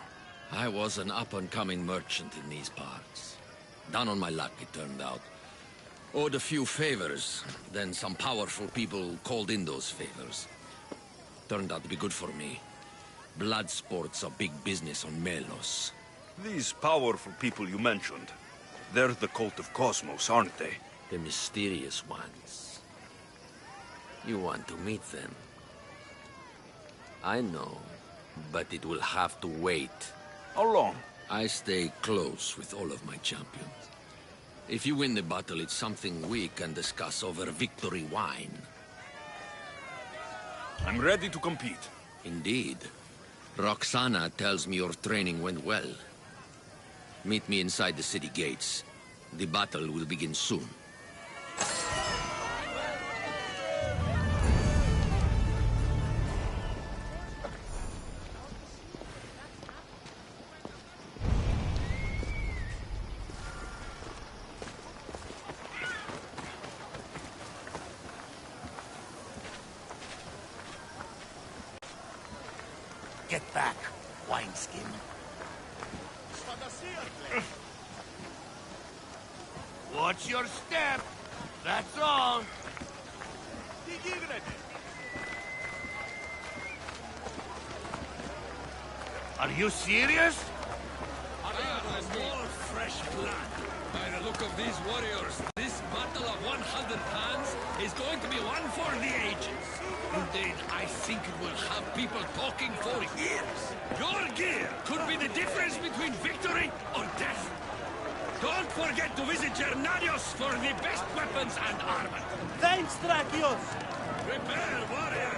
I was an up-and-coming merchant in these parts. Down on my luck, it turned out. Owed a few favors, then some powerful people called in those favors. Turned out to be good for me. Blood sports are big business on Melos. These powerful people you mentioned, they're the cult of Cosmos, aren't they? The mysterious ones. You want to meet them? I know, but it will have to wait. How long? I stay close with all of my champions. If you win the battle, it's something we can discuss over victory wine. I'm ready to compete. Indeed. Roxana tells me your training went well. Meet me inside the city gates. The battle will begin soon. Get back, wineskin. Watch your step. That's all. Are you serious? More fresh blood. By the look of these warriors, this battle of 100 hands is going to be one for the ages. Indeed, I think it will have people talking for years. Your gear could be the difference between victory or death. Don't forget to visit Gernarios for the best weapons and armor. Thanks, Drakios! Prepare, warrior!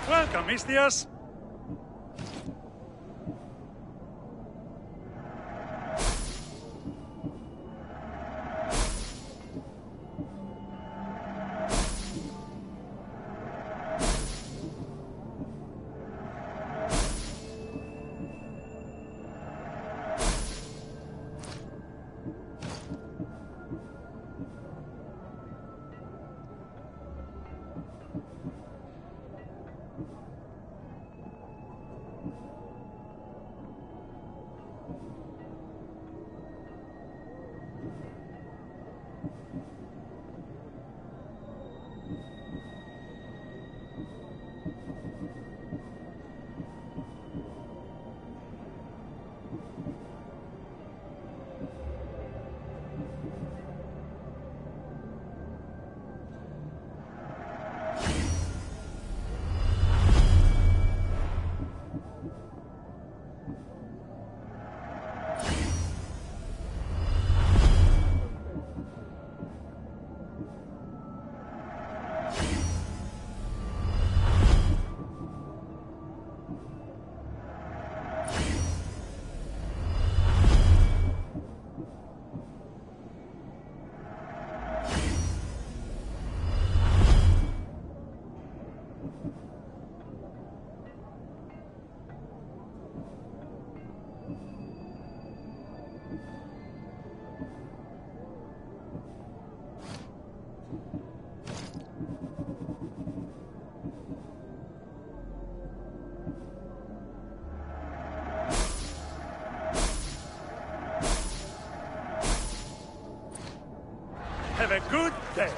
Welcome, Istias! a good day.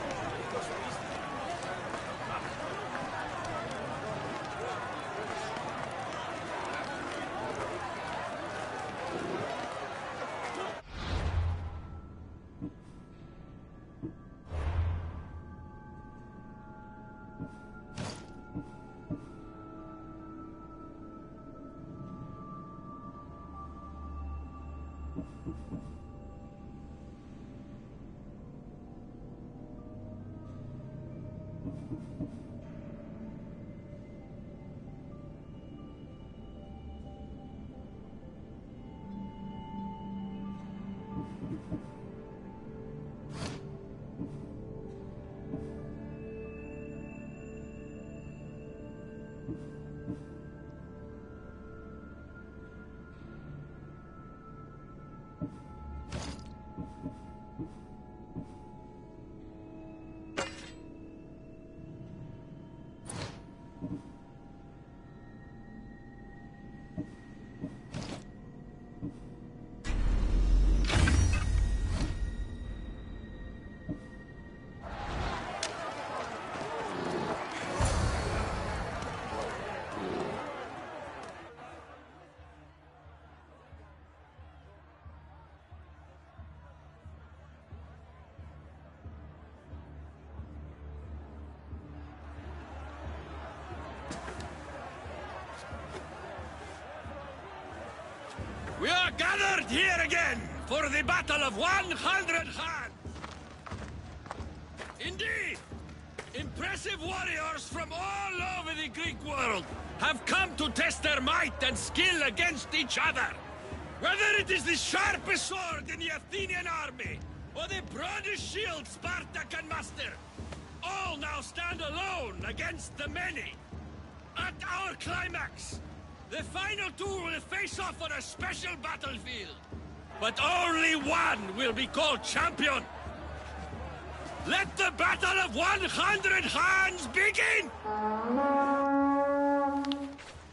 We are gathered here again for the Battle of 100 Hands. Indeed, impressive warriors from all over the Greek world have come to test their might and skill against each other. Whether it is the sharpest sword in the Athenian army, or the broadest shield Sparta can muster, all now stand alone against the many. At our climax, the final two will face off on a special battlefield. But only one will be called champion. Let the Battle of 100 Hands begin!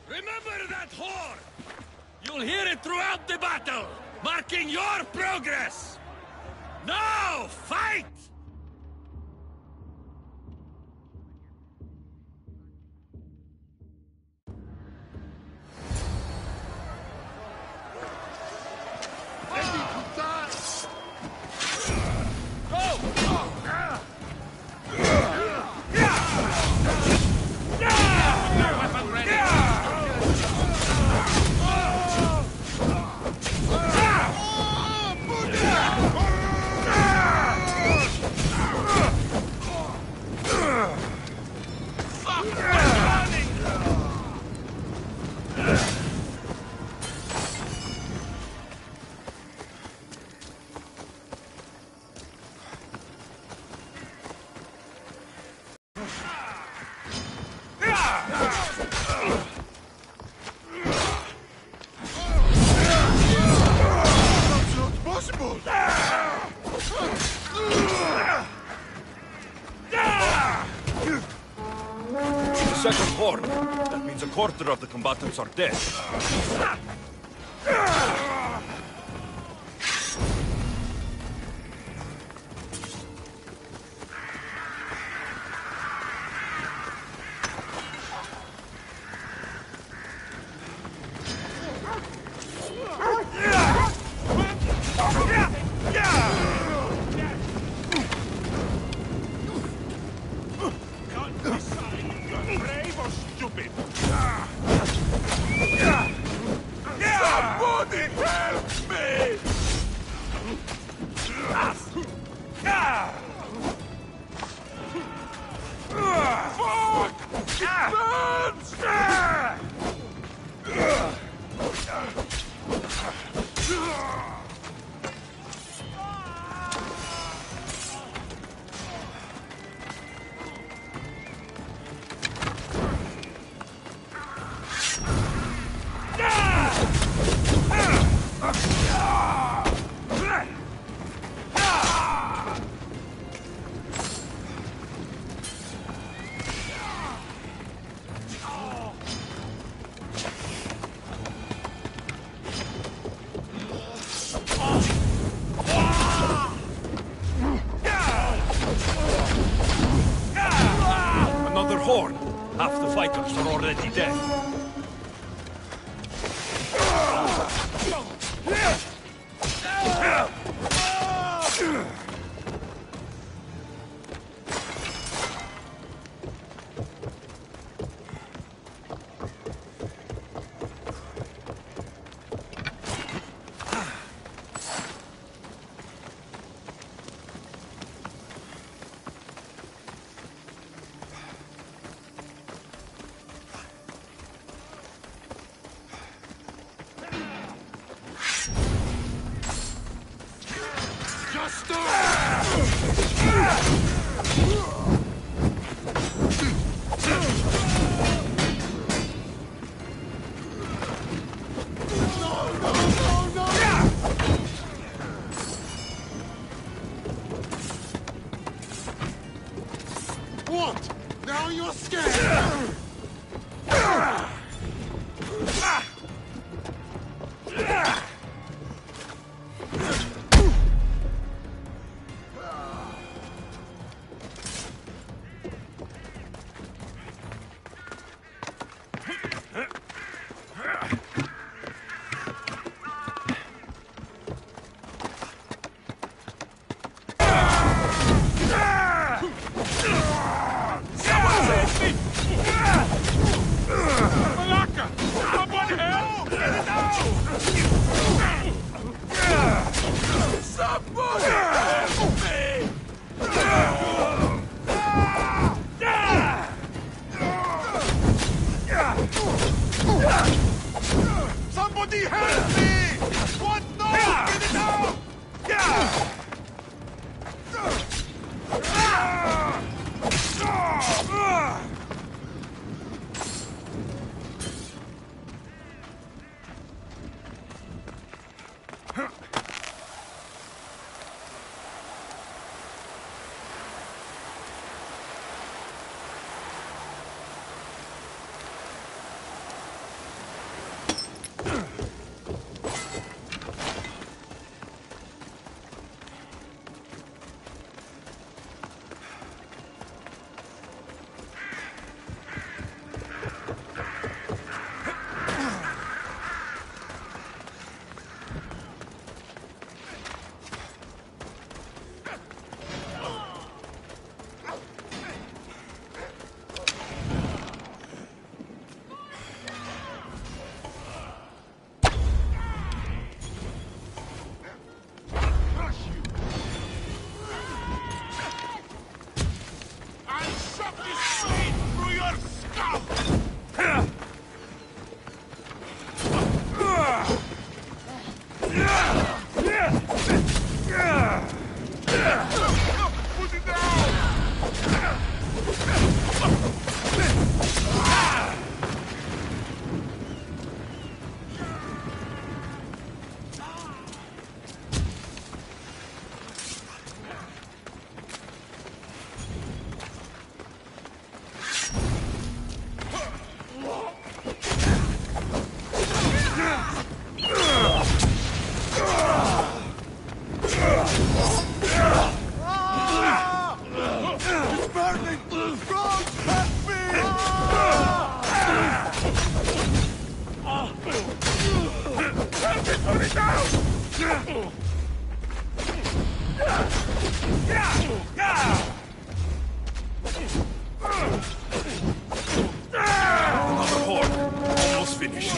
Remember that horn! You'll hear it throughout the battle, marking your progress! Now, fight! Second horn. That means a quarter of the combatants are dead. Somebody! Half the fighters are already dead. What? Now you're scared? Somebody help me! What? No! Get it out! Another horde. Almost finished.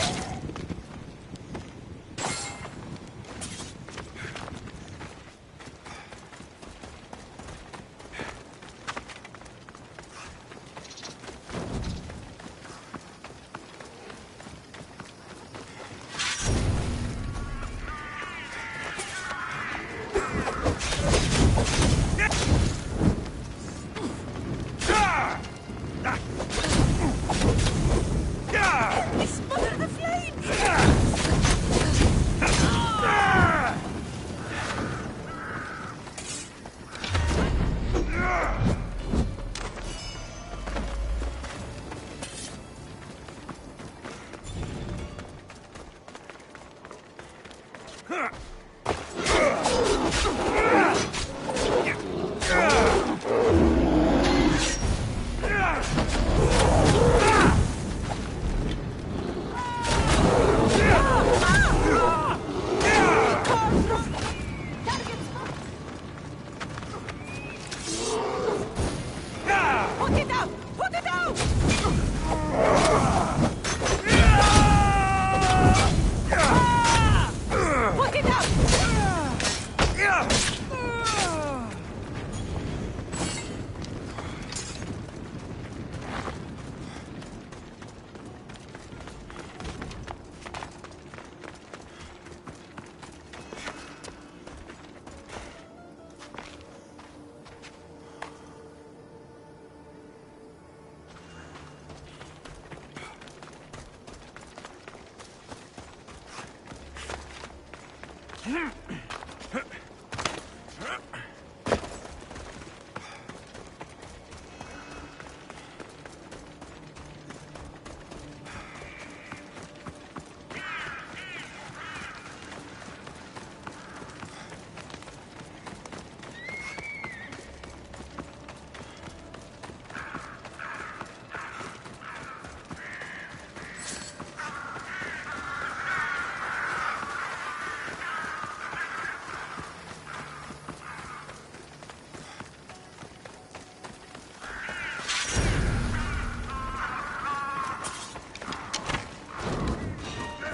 Put it out! Put it out! Put it out!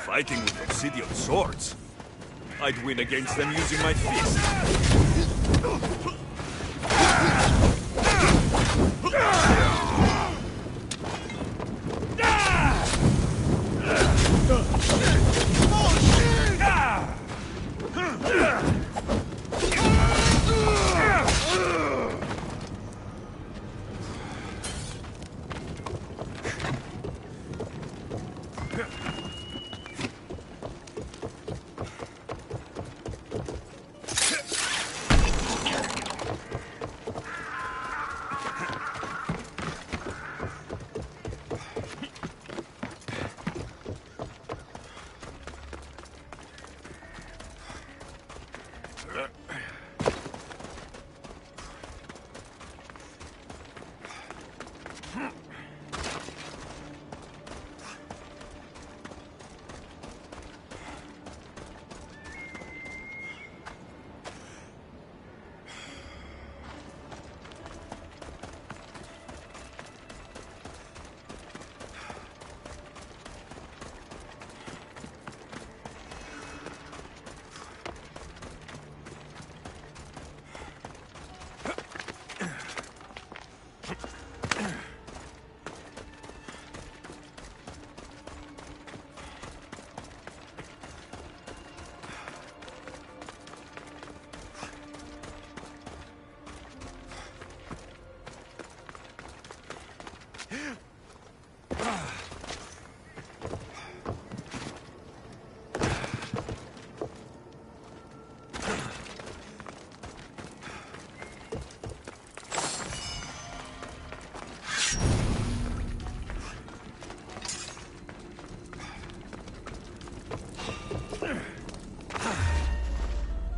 Fighting with obsidian swords? I'd win against them using my fist.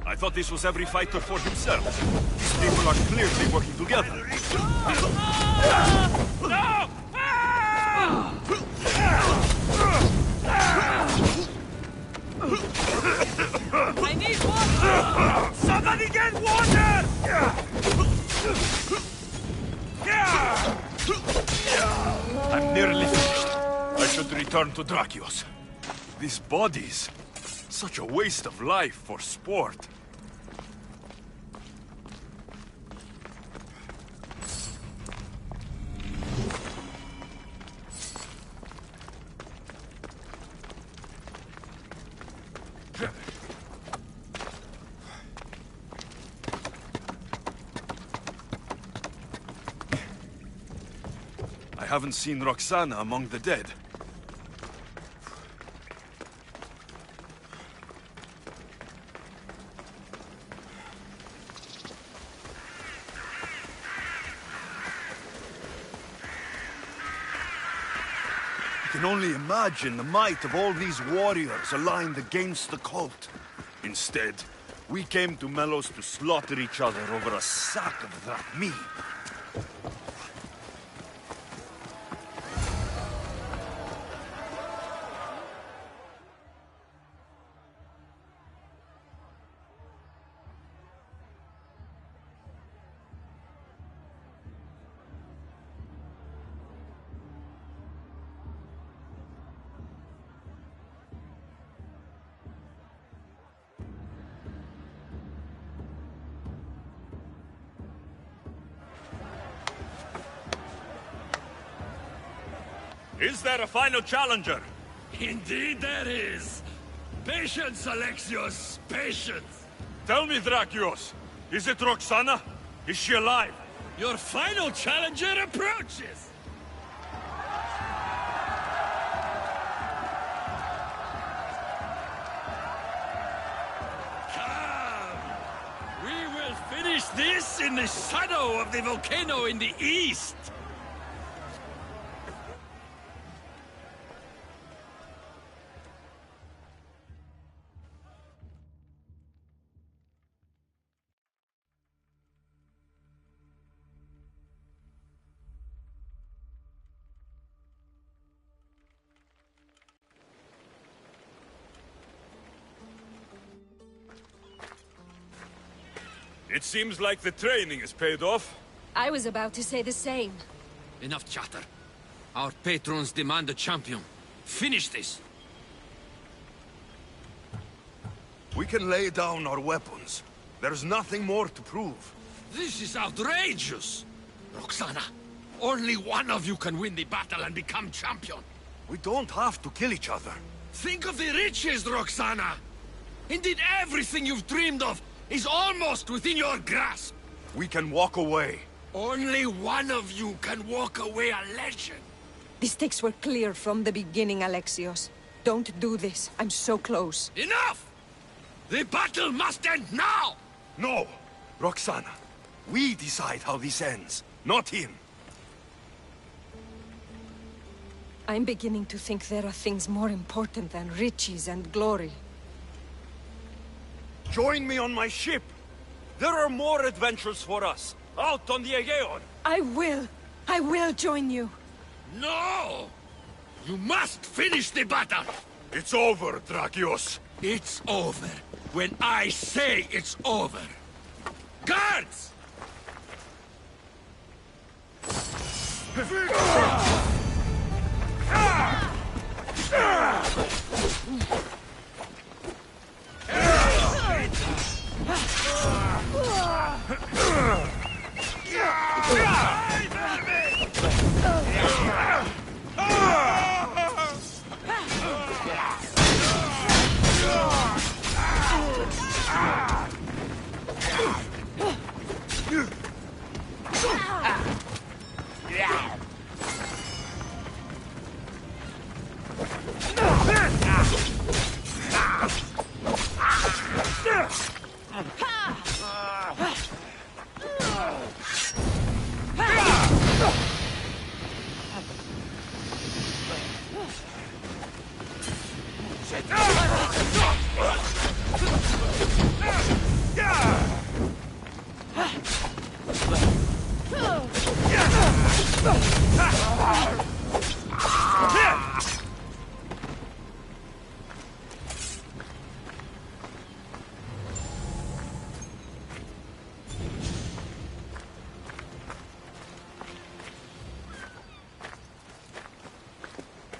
I thought this was every fighter for himself. These people are clearly working together. No! I need water! Somebody get water! I'm nearly finished. I should return to Drakios. These bodies, such a waste of life for sport. I haven't seen Roxana among the dead. I can only imagine the might of all these warriors aligned against the cult. Instead, we came to Melos to slaughter each other over a sack of that meat. Is there a final challenger? Indeed there is. Patience, Alexios, patience. Tell me, Drakios, is it Roxana? Is she alive? Your final challenger approaches! Come! We will finish this in the shadow of the volcano in the east! It seems like the training is paid off. I was about to say the same. Enough chatter. Our patrons demand a champion. Finish this! We can lay down our weapons. There's nothing more to prove. This is outrageous! Roxana, only one of you can win the battle and become champion. We don't have to kill each other. Think of the riches, Roxana! Indeed, everything you've dreamed of is almost within your grasp. We can walk away. Only one of you can walk away a legend. The stakes were clear from the beginning, Alexios. Don't do this. I'm so close. Enough! The battle must end now! No! Roxana, we decide how this ends, not him. I'm beginning to think there are things more important than riches and glory. Join me on my ship! There are more adventures for us, out on the Aegean! I will join you! No! You must finish the battle! It's over, Drakios! It's over when I say it's over! Guards!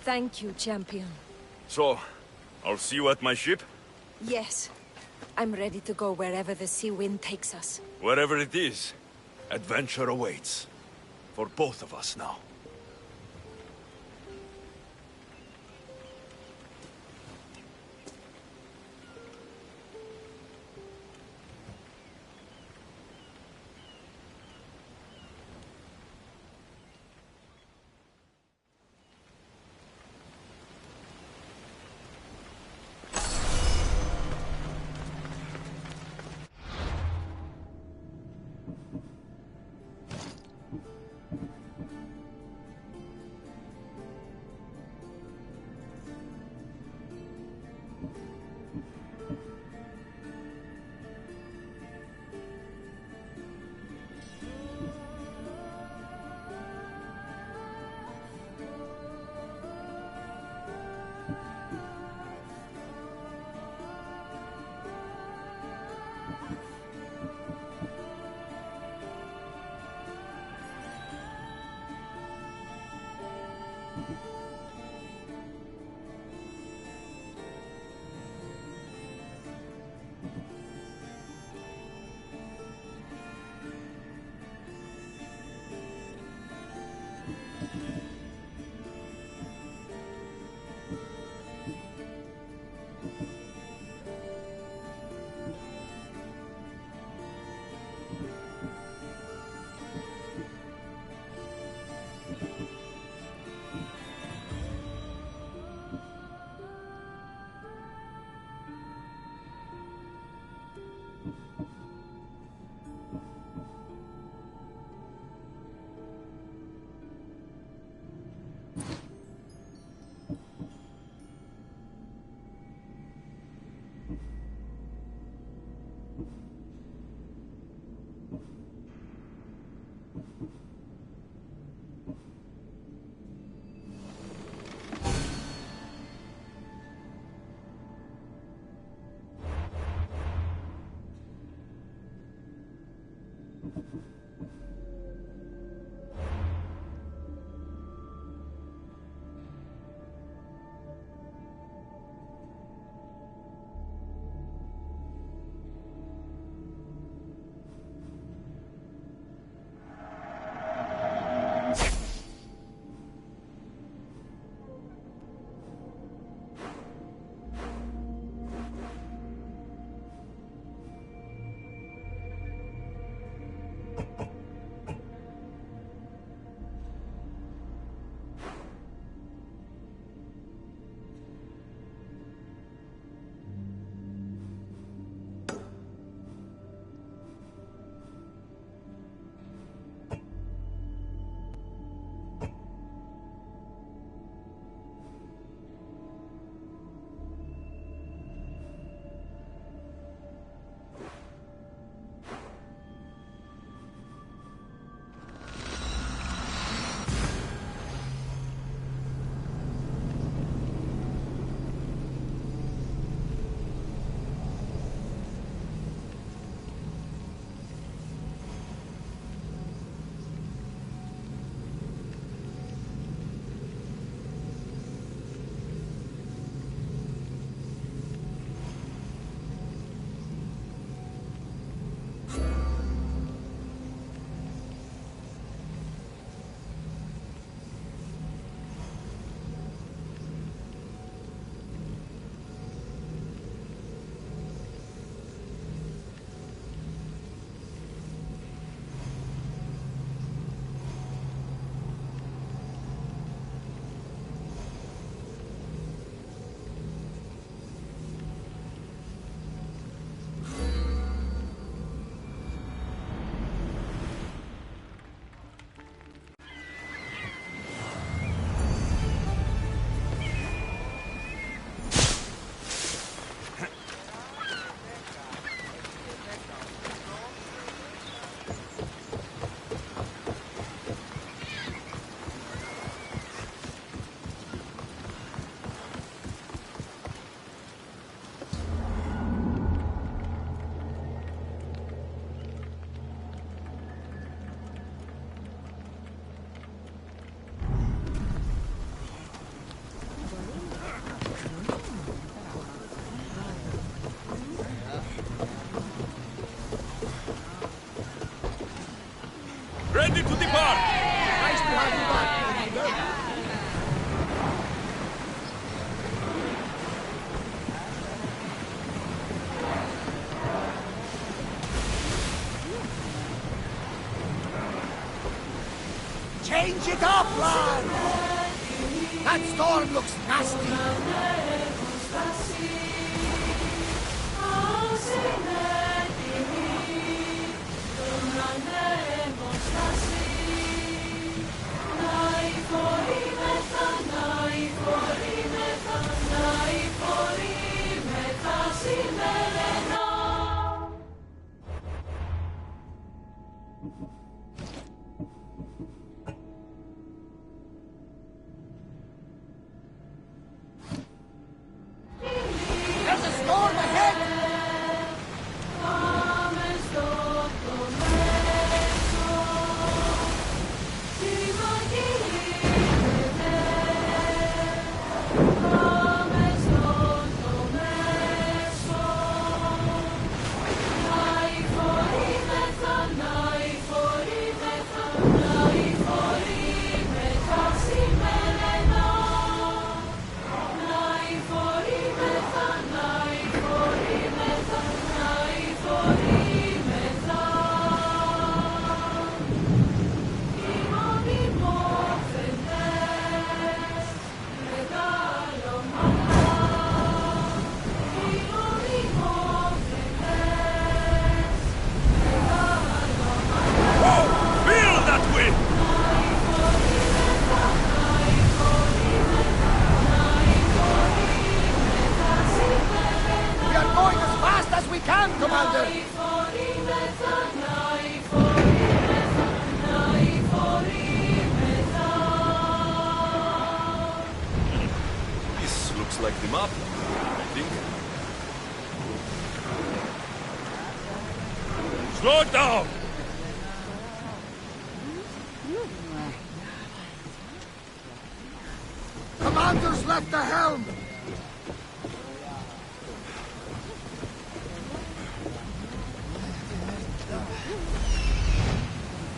Thank you, champion. So, I'll see you at my ship? Yes. I'm ready to go wherever the sea wind takes us. Wherever it is, adventure awaits. For both of us now. ready to depart! Nice to have you back, Commander. Change it up, lad! That storm looks nasty! There's a storm ahead! Feel that wind! We are going as fast as we can, Commander! This looks like the map, I think. Slow down! Commander's left the helm!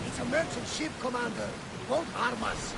It's a merchant ship, Commander. It won't harm us.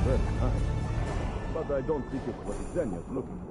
Very nice. But I don't think it's what Xenia's looking for.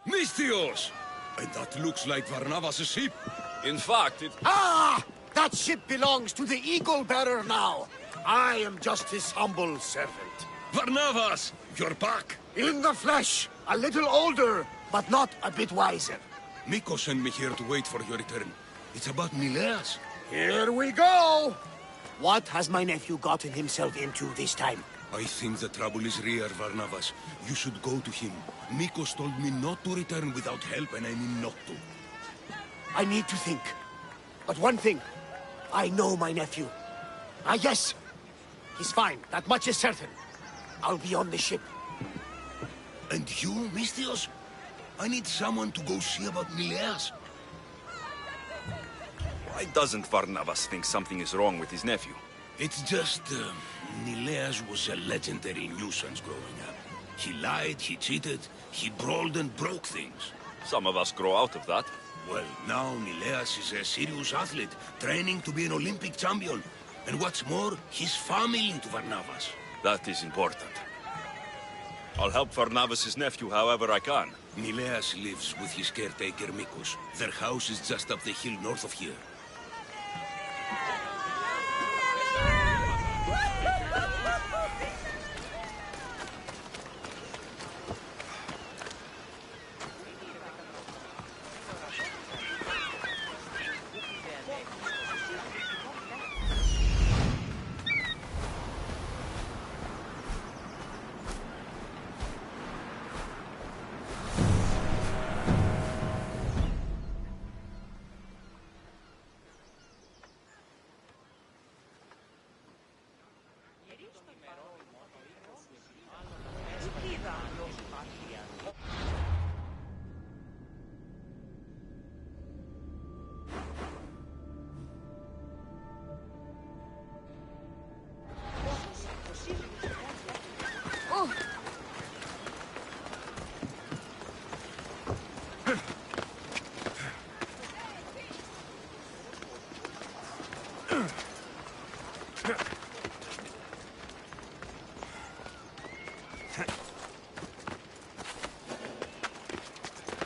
Misthios! And that looks like Varnavas' ship. In fact, it... Ah! That ship belongs to the Eagle Bearer now. I am just his humble servant. Varnavas! You're back! In the flesh. A little older, but not a bit wiser. Miko sent me here to wait for your return. It's about Mileas. Here we go! What has my nephew gotten himself into this time? I think the trouble is real, Varnavas. You should go to him. Mikos told me not to return without help, and I mean not to. I need to think. But one thing, I know my nephew. Ah, yes. He's fine. That much is certain. I'll be on the ship. And you, Misthios? I need someone to go see about Mileas. Why doesn't Varnavas think something is wrong with his nephew? It's just, Mileas was a legendary nuisance growing up. He lied, he cheated, he brawled and broke things. Some of us grow out of that. Well, now Mileas is a serious athlete, training to be an Olympic champion. And what's more, he's family to Varnavas. That is important. I'll help Varnavas' nephew however I can. Mileas lives with his caretaker Mikos. Their house is just up the hill north of here.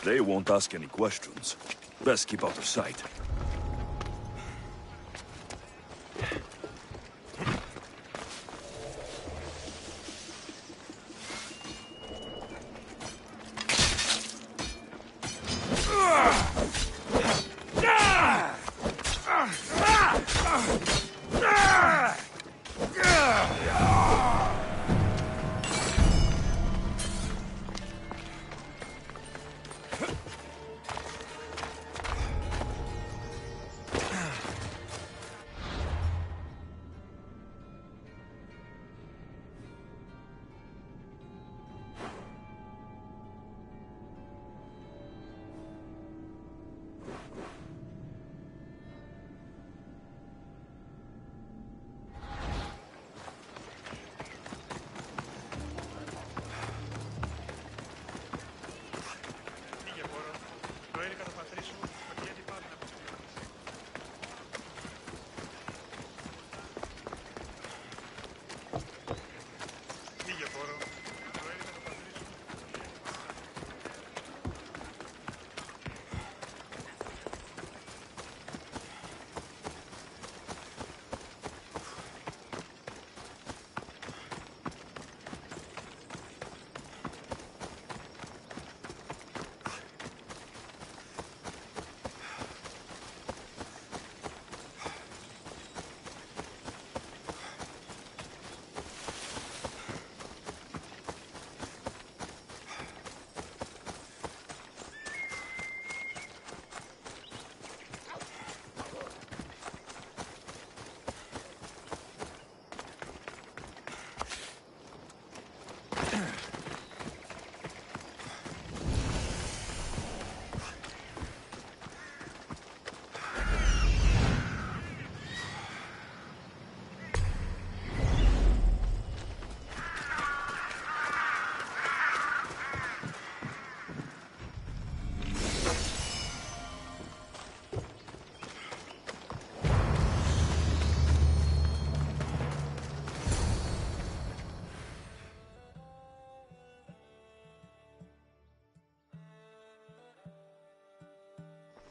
They won't ask any questions. Best keep out of sight.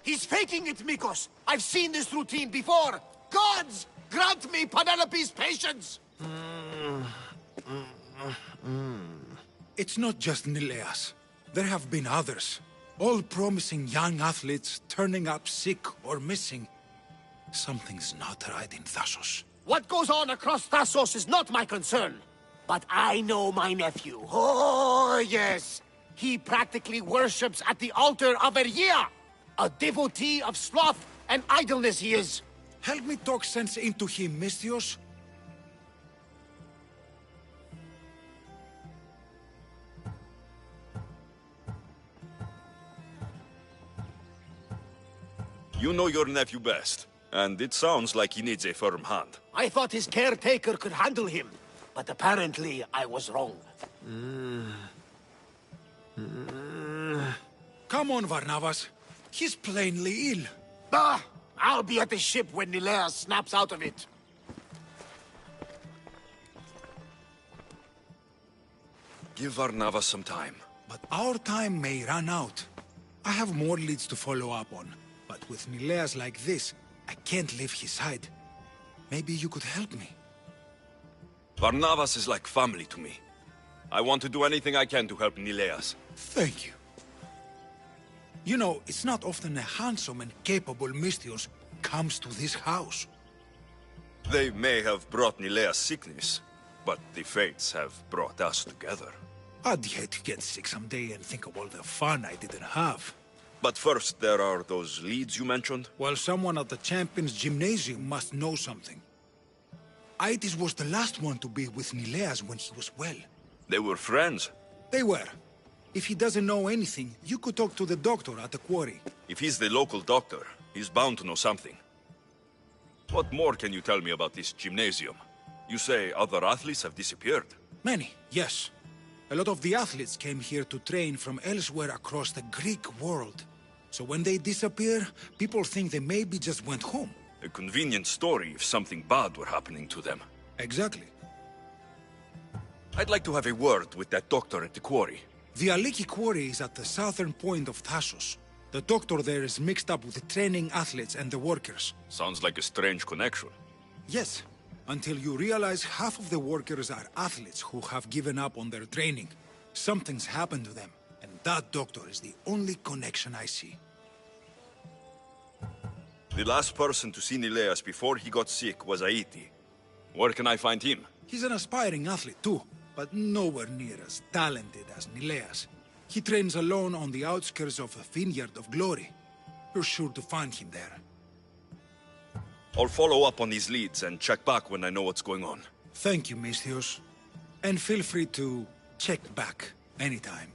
He's faking it, Mikos! I've seen this routine before! Gods! Grant me Penelope's patience! It's not just Nileas. There have been others. All promising young athletes turning up sick or missing. Something's not right in Thassos. What goes on across Thassos is not my concern. But I know my nephew. Oh, yes. He practically worships at the altar of Ergia. A devotee of sloth and idleness he is. Help me talk sense into him, Misthios. You know your nephew best, and it sounds like he needs a firm hand. I thought his caretaker could handle him, but apparently I was wrong. Come on, Varnavas. He's plainly ill. Bah! I'll be at the ship when Nileas snaps out of it. Give Varnavas some time. But our time may run out. I have more leads to follow up on. But with Nileas like this, I can't leave his side. Maybe you could help me. Varnavas is like family to me. I want to do anything I can to help Nileas. Thank you. You know, it's not often a handsome and capable Misthios comes to this house. They may have brought Nileas sickness, but the fates have brought us together. I'd hate to get sick someday and think of all the fun I didn't have. But first, there are those leads you mentioned. Well, someone at the Champions Gymnasium must know something. Aitis was the last one to be with Nileas when he was well. They were friends? They were. If he doesn't know anything, you could talk to the doctor at the quarry. If he's the local doctor, he's bound to know something. What more can you tell me about this gymnasium? You say other athletes have disappeared? Many, yes. A lot of the athletes came here to train from elsewhere across the Greek world. So when they disappear, people think they maybe just went home. A convenient story if something bad were happening to them. Exactly. I'd like to have a word with that doctor at the quarry. The Aliki quarry is at the southern point of Thassos. The doctor there is mixed up with the training athletes and the workers. Sounds like a strange connection. Yes, until you realize half of the workers are athletes who have given up on their training. Something's happened to them, and that doctor is the only connection I see. The last person to see Nileas before he got sick was Aiti. Where can I find him? He's an aspiring athlete too, but nowhere near as talented as Nileas. He trains alone on the outskirts of the Vineyard of Glory. You're sure to find him there. I'll follow up on these leads and check back when I know what's going on. Thank you, Misthios. And feel free to check back anytime.